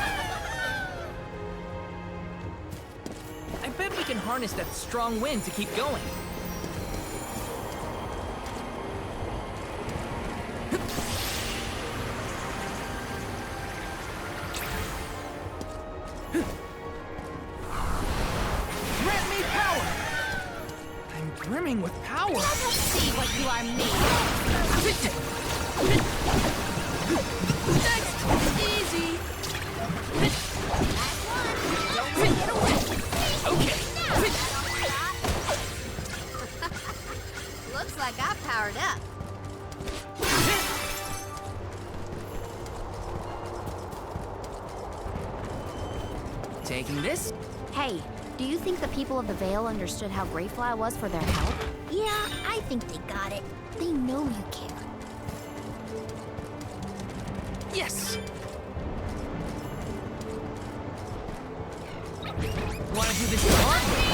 I bet we can harness that strong wind to keep going. Grant me power! I'm brimming with power! Let us see what you are made of! Next! Easy! Last one! Don't let it get away! Okay! Looks like I powered up. Taking this? Hey, do you think the people of the Vale understood how grateful I was for their help? Yeah, I think they got it. They know you care. Yes! Wanna do this the hard way,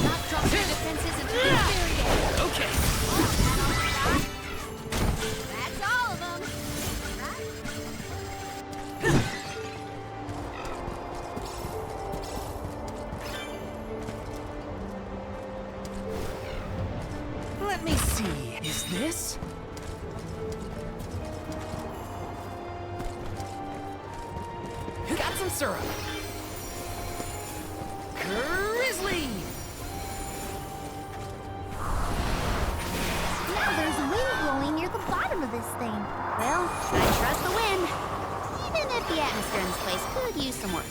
Not drop your defenses until the very end. Okay. That's all of them. Let me see. some syrup. Grizzly! Now there's wind blowing near the bottom of this thing. Well, I trust the wind. Even if the atmosphere in this place could use some work.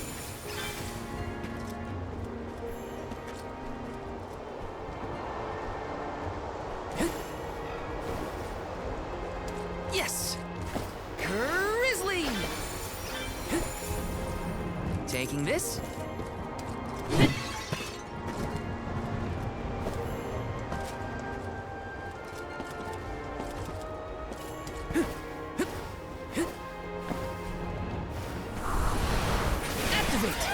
Yes! Grizzly! Taking this. Activate!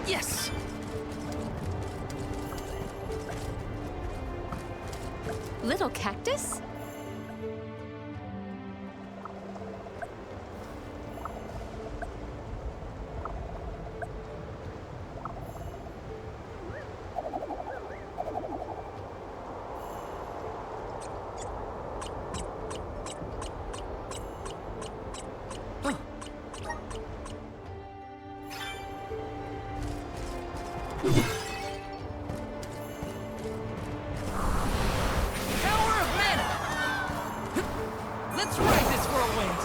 Yes! Little cactus? Power of mana! Let's ride this whirlwind!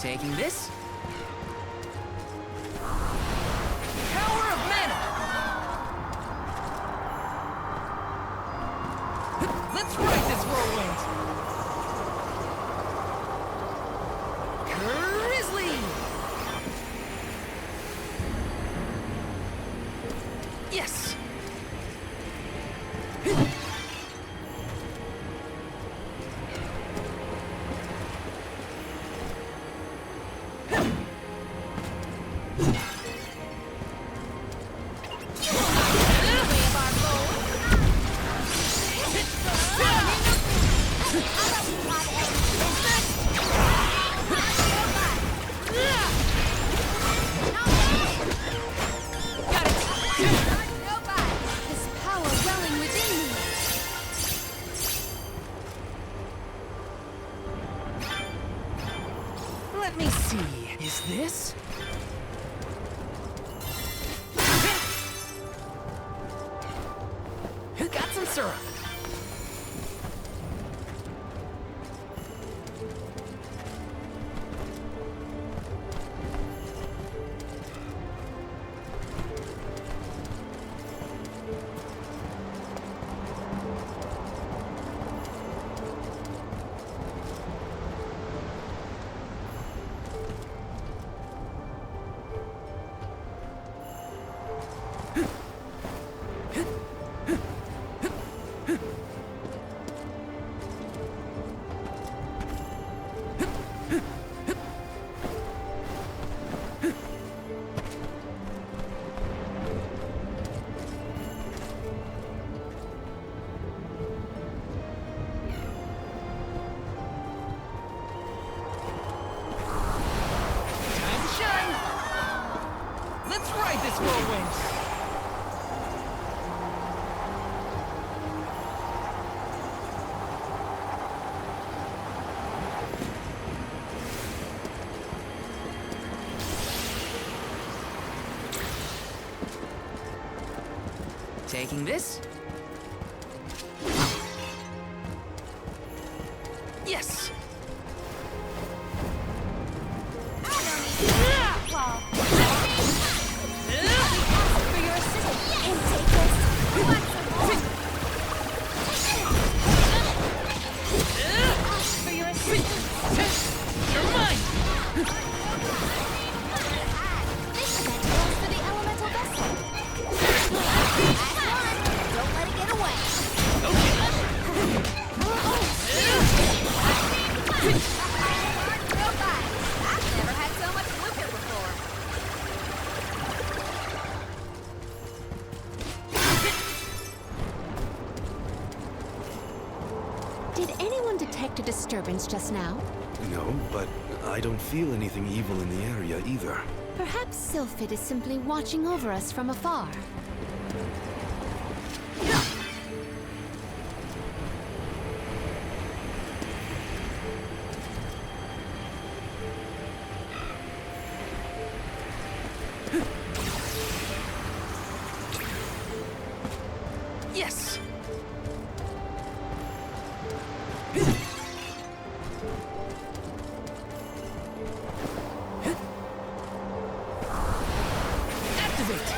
Taking this. Power of mana! Let's ride this whirlwind! Grizzly! Yes! This power welling within me. Let me see. Is this? Got some syrup. Time to shine! Let's ride this whirlwind! Taking this. Yes! For your assistance. And take this. Want some more? For your assistance. You're mine! This event belongs to the elemental vessel. Last one. Don't let it get away. I've never had so much loot disturbance just now? No, but I don't feel anything evil in the area either. Perhaps Sylphid is simply watching over us from afar. Yes! Activate!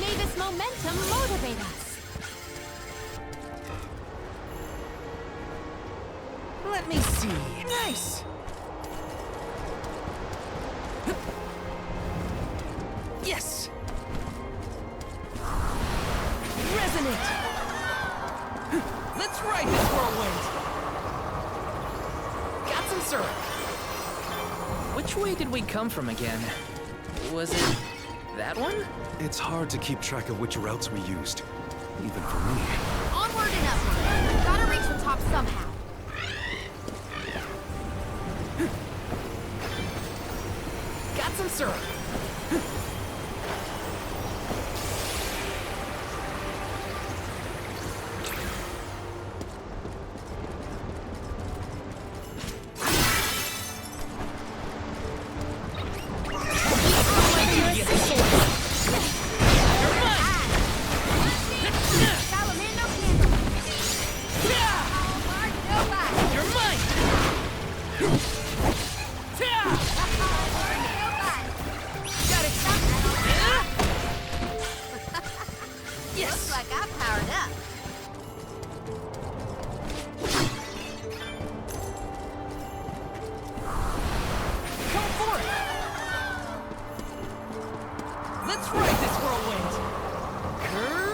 May this momentum motivate us. Let me see. Nice! Yes! Resonate! Let's ride this whirlwind! Got some syrup! Which way did we come from again? Was it that one? It's hard to keep track of which routes we used, even for me. Onward and upward. We've gotta reach the top somehow. Got some syrup! Looks like I powered up. Come forth! Let's ride this whirlwind!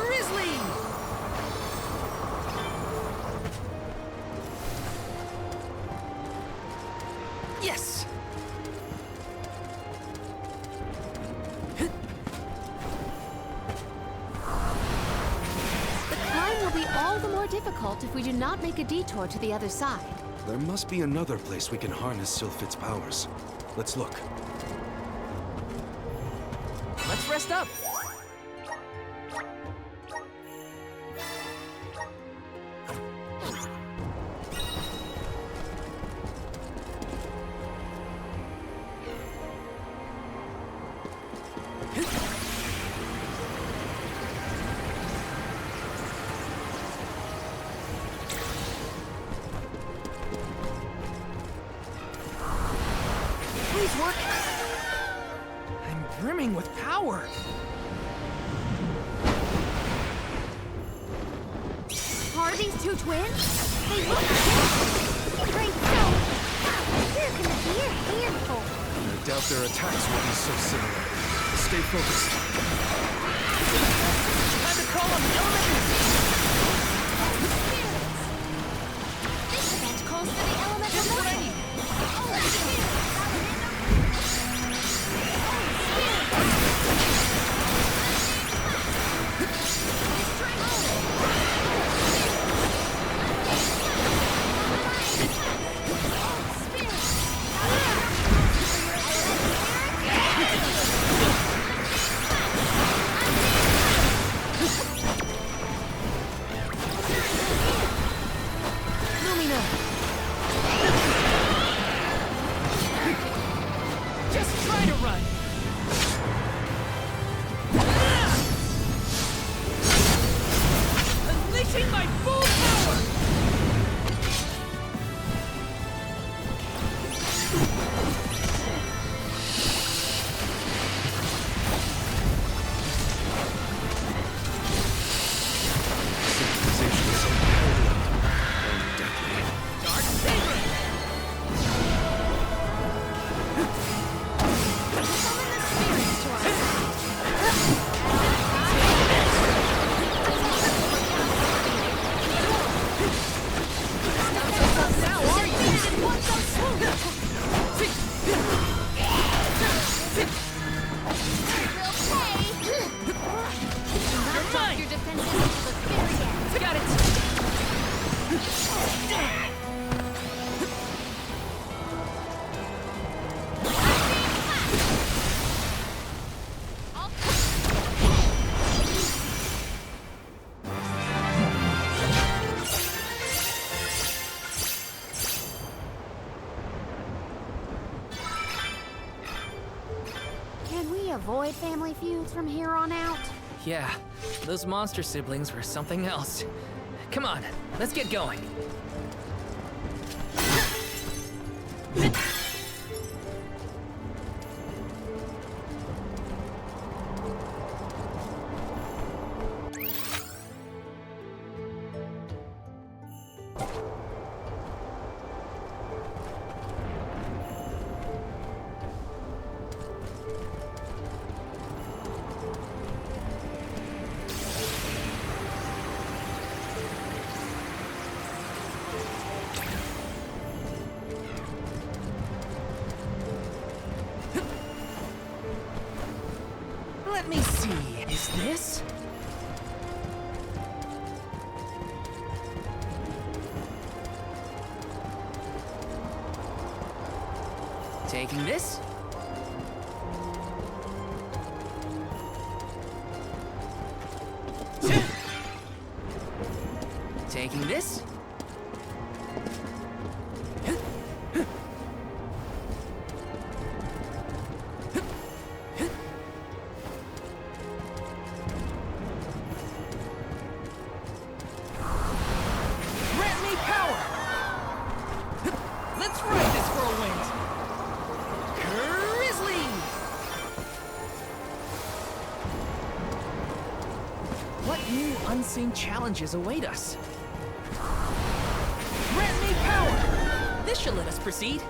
Grizzly! Yes! The climb will be all the more difficult if we do not make a detour to the other side. There must be another place we can harness Sylphid's powers. Let's look. Let's rest up! Please work! I'm brimming with power! Are these two twins? They look identical. Great Stone! They're gonna be a handful. I doubt their attacks will be so similar. Stay focused. Time to call on the elementals! This event calls for the elemental Just what I need! Just try to run! Unleashing my full power! Civilization is unparalleled and deadly. Dark Saber! Summon the spirits to our avoid family feuds from here on out? Yeah, those monster siblings were something else. Come on, let's get going. Let me see, is this? Taking this? Taking this? Let's ride this whirlwind! Grizzly! What new unseen challenges await us? Grant me power! This should let us proceed.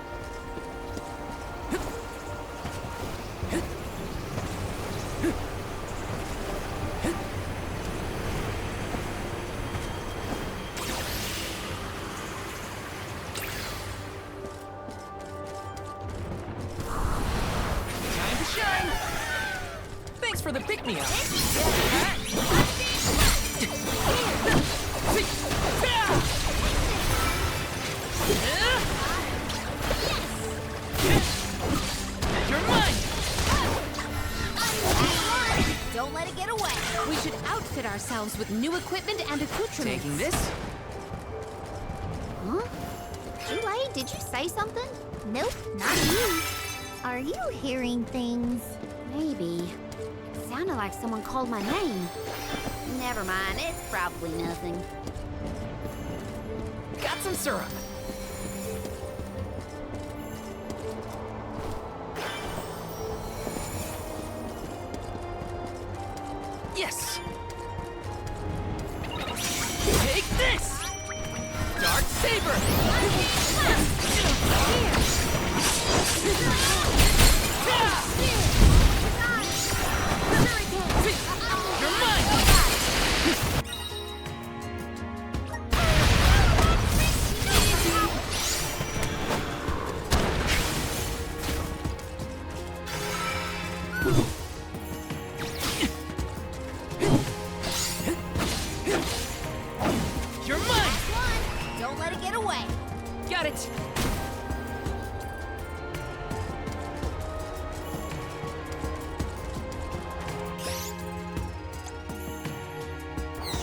Thanks for the pick-me-up. You're mine! Don't let it get away. We should outfit ourselves with new equipment and accoutrements. Taking this? Huh? Julie, did you say something? Nope, not you. Are you hearing things? Maybe. It sounded like someone called my name. Never mind, it's probably nothing. Got some syrup. Yes! Take this! Dark Saber! You're mine! You're mine! Don't let it get away. Got it!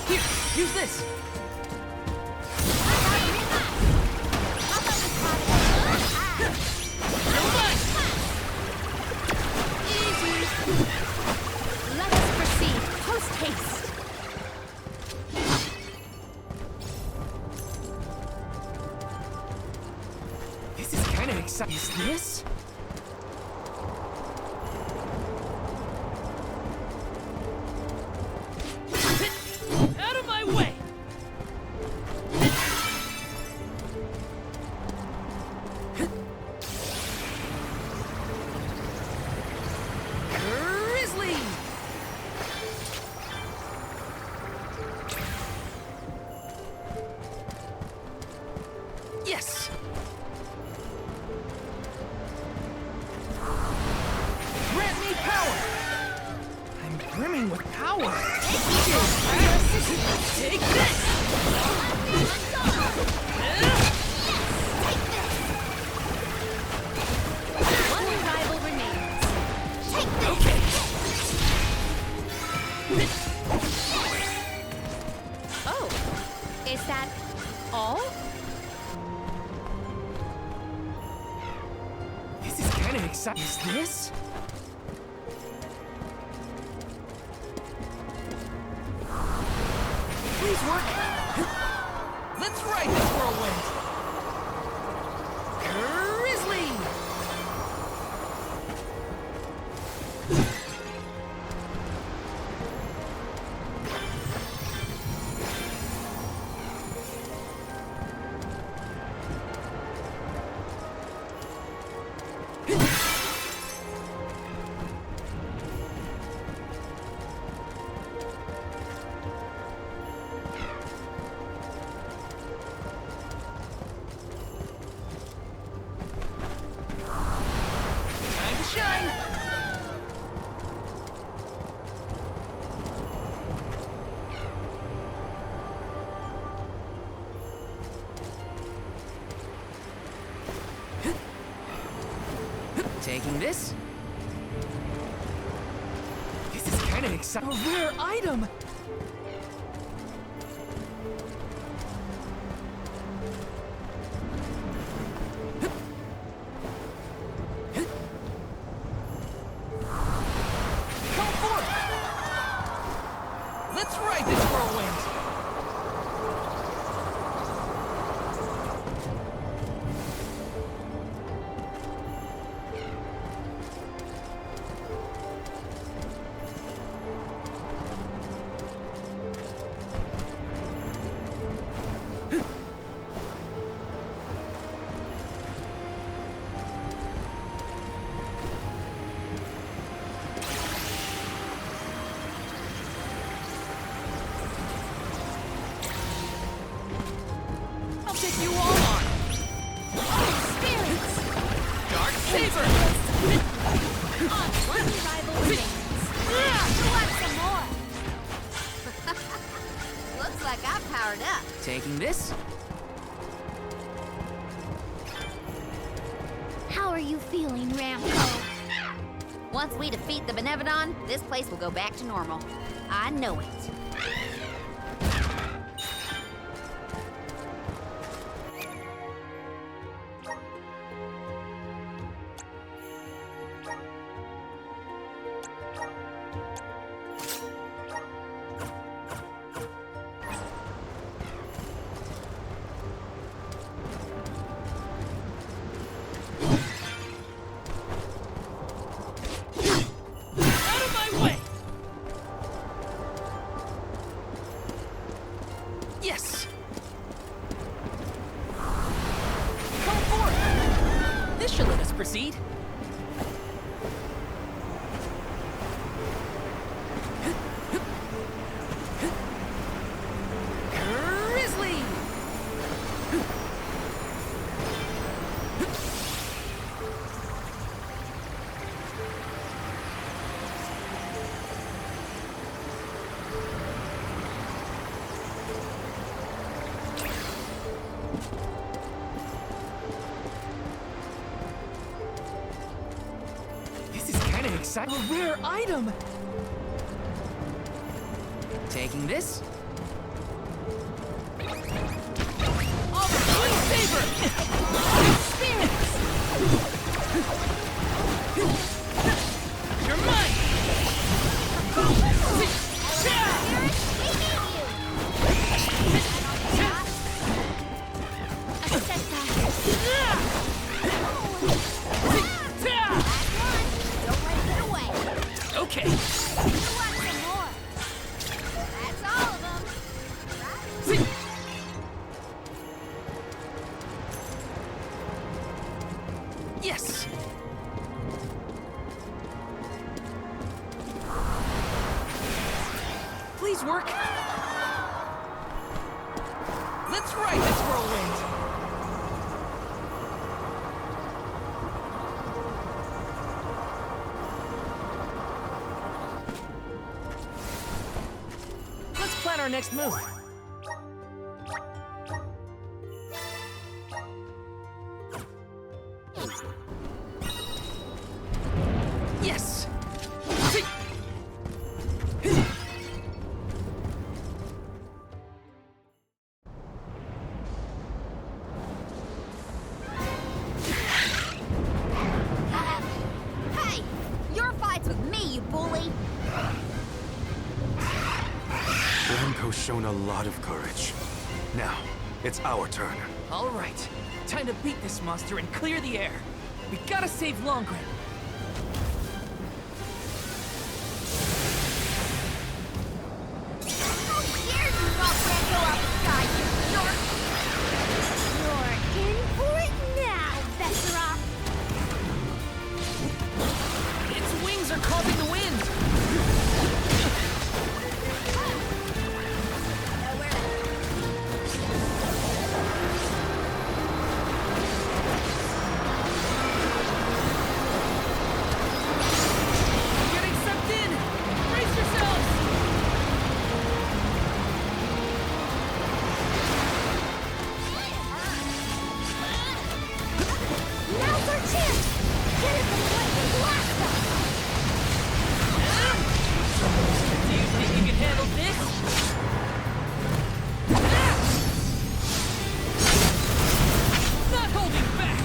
Here, use this! You're mine! Easy. Let us proceed, post-haste. This is kind of exciting. Is this? Out of my way! Grizzly! Yes! Grant me power! I'm brimming with power! Take this! One rival remains. Okay! Oh, is that all? This is kind of exciting. Is this? Please work. Let's ride this whirlwind. Grizzly! Taking this? This is kind of exciting. A rare item! Come forth! Let's ride this whirlwind! Take you all on! Spirits! Dark Saber! Unlucky rival remains. You want some more? Looks like I've powered up. Taking this? How are you feeling, Ramco? Once we defeat the Benevodon, this place will go back to normal. I know it. Yes! Come forth! This should let us proceed. Grizzly! A rare item! Taking this? Oh, Blue Saber! Spirits! You're mine! Okay. You want some more? That's all of them. Yes. Please work. Let's ride this whirlwind. Plan our next move. Yes! Hey! Your fight's with me, you bully! Ramco shown a lot of courage. Now, it's our turn. All right, time to beat this monster and clear the air. We gotta save Longren. How dare you knock Ranko out the sky, you jerk! You're in for it now, Vesseroth! Its wings are causing the wind. Getting sucked in. Brace yourselves. Now's our chance! Get it before it can blast us! Do you think you can handle this? Not holding back.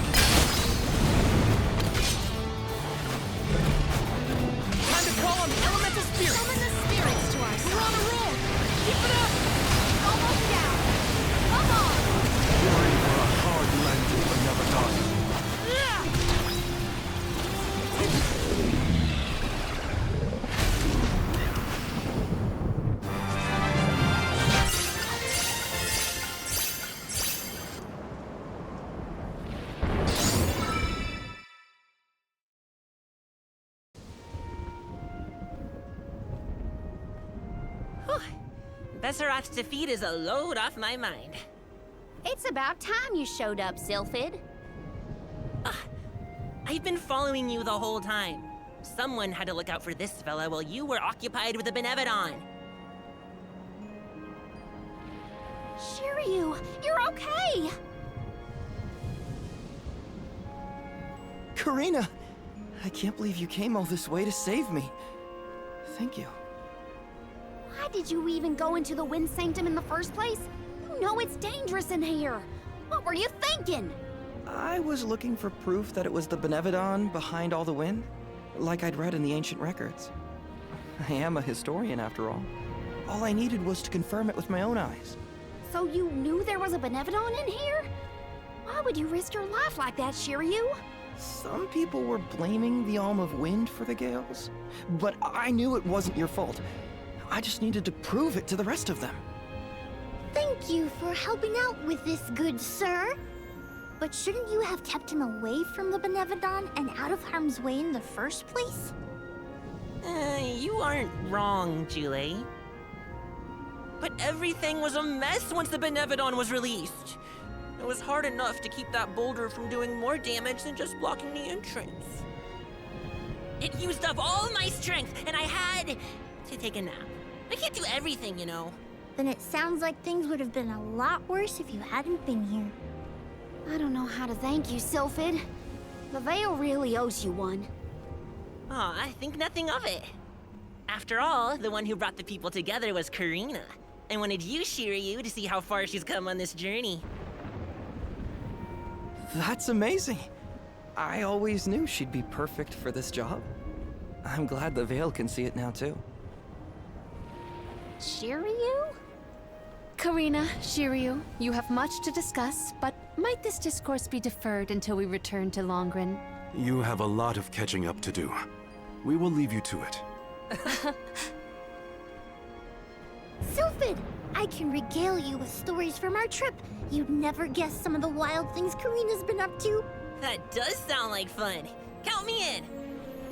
Time to call on the elemental spirits. Summon the spirits to our side. We're on a roll. Keep it up. Almost down. Come on! We're in for a hard landing, Benevodon. Besseroth's defeat is a load off my mind. It's about time you showed up, Sylphid. I've been following you the whole time. Someone had to look out for this fella while you were occupied with the Benevodon. Shiryu, you're okay! Karina! I can't believe you came all this way to save me. Thank you. Why did you even go into the Wind Sanctum in the first place? You know it's dangerous in here. What were you thinking? I was looking for proof that it was the Benevodon behind all the wind, like I'd read in the ancient records. I am a historian, after all. All I needed was to confirm it with my own eyes. So you knew there was a Benevodon in here? Why would you risk your life like that, Shiryu? Some people were blaming the Alm of Wind for the gales, but I knew it wasn't your fault. I just needed to prove it to the rest of them. Thank you for helping out with this, good sir. But shouldn't you have kept him away from the Benevodon and out of harm's way in the first place? You aren't wrong, Jule. But everything was a mess once the Benevodon was released. It was hard enough to keep that boulder from doing more damage than just blocking the entrance. It used up all my strength, and I had to take a nap. I can't do everything, you know. Then it sounds like things would have been a lot worse if you hadn't been here. I don't know how to thank you, Sylphid. The Veil really owes you one. Aw, I think nothing of it. After all, the one who brought the people together was Karina. I wanted you, Shiryu, to see how far she's come on this journey. That's amazing. I always knew she'd be perfect for this job. I'm glad the Veil can see it now, too. Shiryu? Karina, Shiryu, you have much to discuss, but might this discourse be deferred until we return to Longren? You have a lot of catching up to do. We will leave you to it. Sylphid, I can regale you with stories from our trip. You'd never guess some of the wild things Karina's been up to. That does sound like fun. Count me in.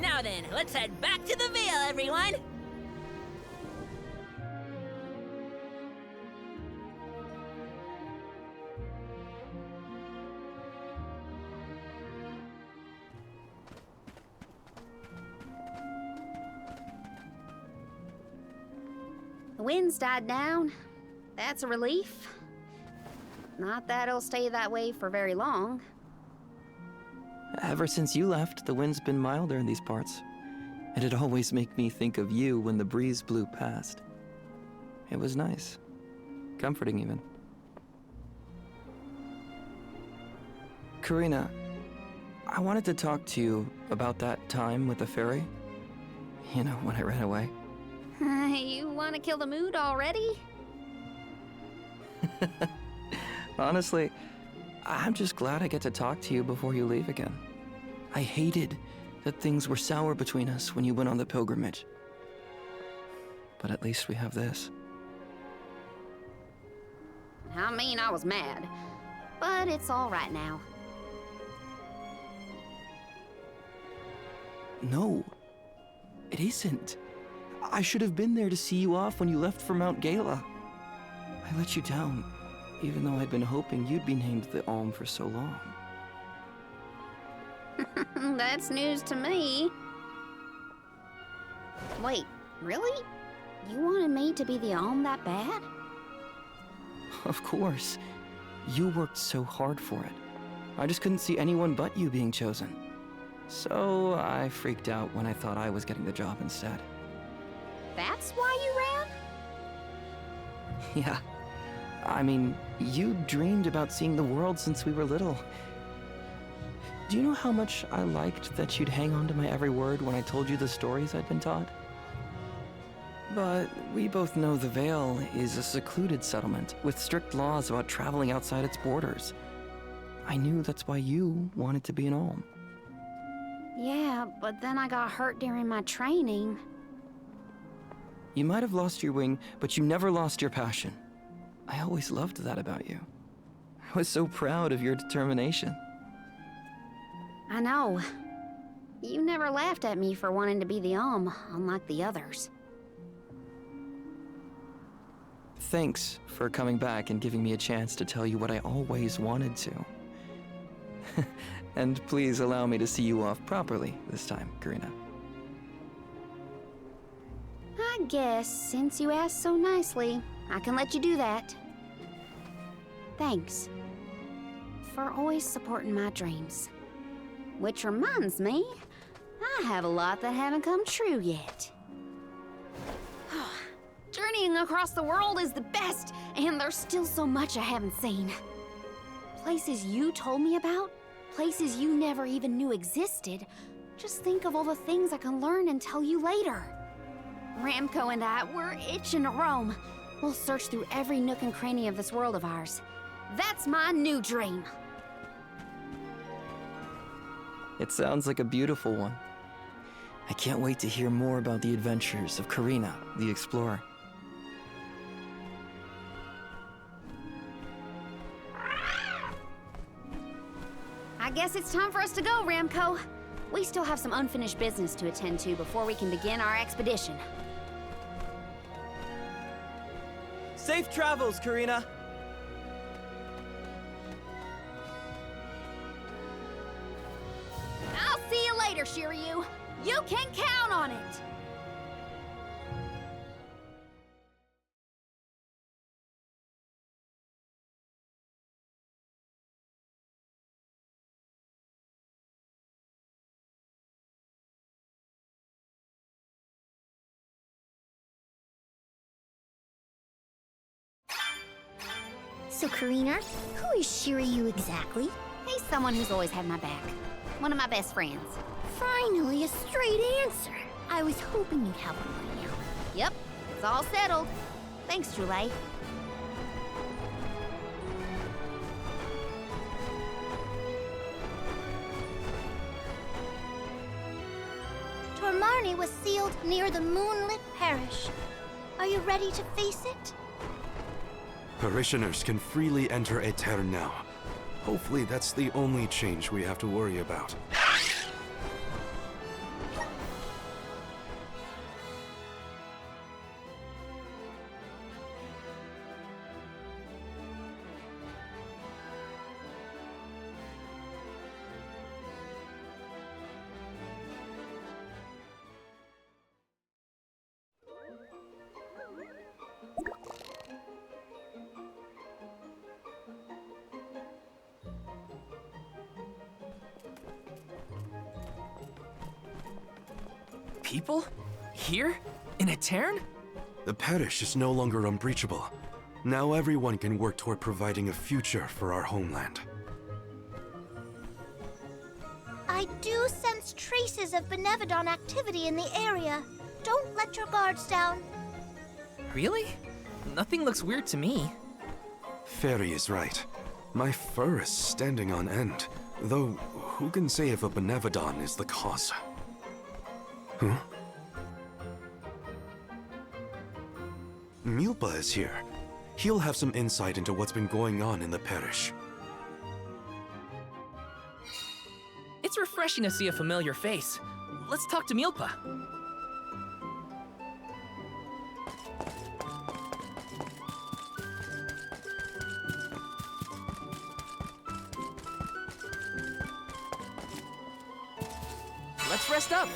Now then, let's head back to the Veil, everyone. The wind's died down. That's a relief. Not that it'll stay that way for very long. Ever since you left, the wind's been milder in these parts. It'd always make me think of you when the breeze blew past. It was nice. Comforting, even. Karina, I wanted to talk to you about that time with the fairy. You know, when I ran away. You want to kill the mood already? Honestly, I'm just glad I get to talk to you before you leave again. I hated that things were sour between us when you went on the pilgrimage. But at least we have this. I mean, I was mad. But it's all right now. No, it isn't. I should have been there to see you off when you left for Mount Gala. I let you down, even though I'd been hoping you'd be named the Alm for so long. That's news to me. Wait, really? You wanted me to be the Alm that bad? Of course. You worked so hard for it. I just couldn't see anyone but you being chosen. So I freaked out when I thought I was getting the job instead. That's why you ran? Yeah. I mean, you dreamed about seeing the world since we were little. Do you know how much I liked that you'd hang on to my every word when I told you the stories I'd been taught? But we both know the Vale is a secluded settlement with strict laws about traveling outside its borders. I knew that's why you wanted to be an Alm. Yeah, but then I got hurt during my training. You might have lost your wing, but you never lost your passion. I always loved that about you. I was so proud of your determination. I know. You never laughed at me for wanting to be the Alm, unlike the others. Thanks for coming back and giving me a chance to tell you what I always wanted to. And please allow me to see you off properly this time, Karina. I guess, since you asked so nicely, I can let you do that. Thanks. For always supporting my dreams. Which reminds me, I have a lot that haven't come true yet. Journeying across the world is the best, and there's still so much I haven't seen. Places you told me about, places you never even knew existed. Just think of all the things I can learn and tell you later. Ramco and I, we're itching to roam. We'll search through every nook and cranny of this world of ours. That's my new dream. It sounds like a beautiful one. I can't wait to hear more about the adventures of Karina, the explorer. I guess it's time for us to go, Ramco. We still have some unfinished business to attend to before we can begin our expedition. Safe travels, Karina! I'll see you later, Shiryu. You can count on it! So, Karina, who is Shiryu exactly? He's someone who's always had my back. One of my best friends. Finally, a straight answer. I was hoping you'd have one by now. Yep, it's all settled. Thanks, Julie. Tormarni was sealed near the moonlit parish. Are you ready to face it? Parishioners can freely enter Aetern now. Hopefully that's the only change we have to worry about. People? Here? In Aetern? The parish is no longer unbreachable. Now everyone can work toward providing a future for our homeland. I do sense traces of Benevodon activity in the area. Don't let your guards down. Really? Nothing looks weird to me. Fairy is right. My fur is standing on end, though who can say if a Benevodon is the cause? Huh? Milpa is here. He'll have some insight into what's been going on in the parish. It's refreshing to see a familiar face. Let's talk to Milpa. Let's rest up.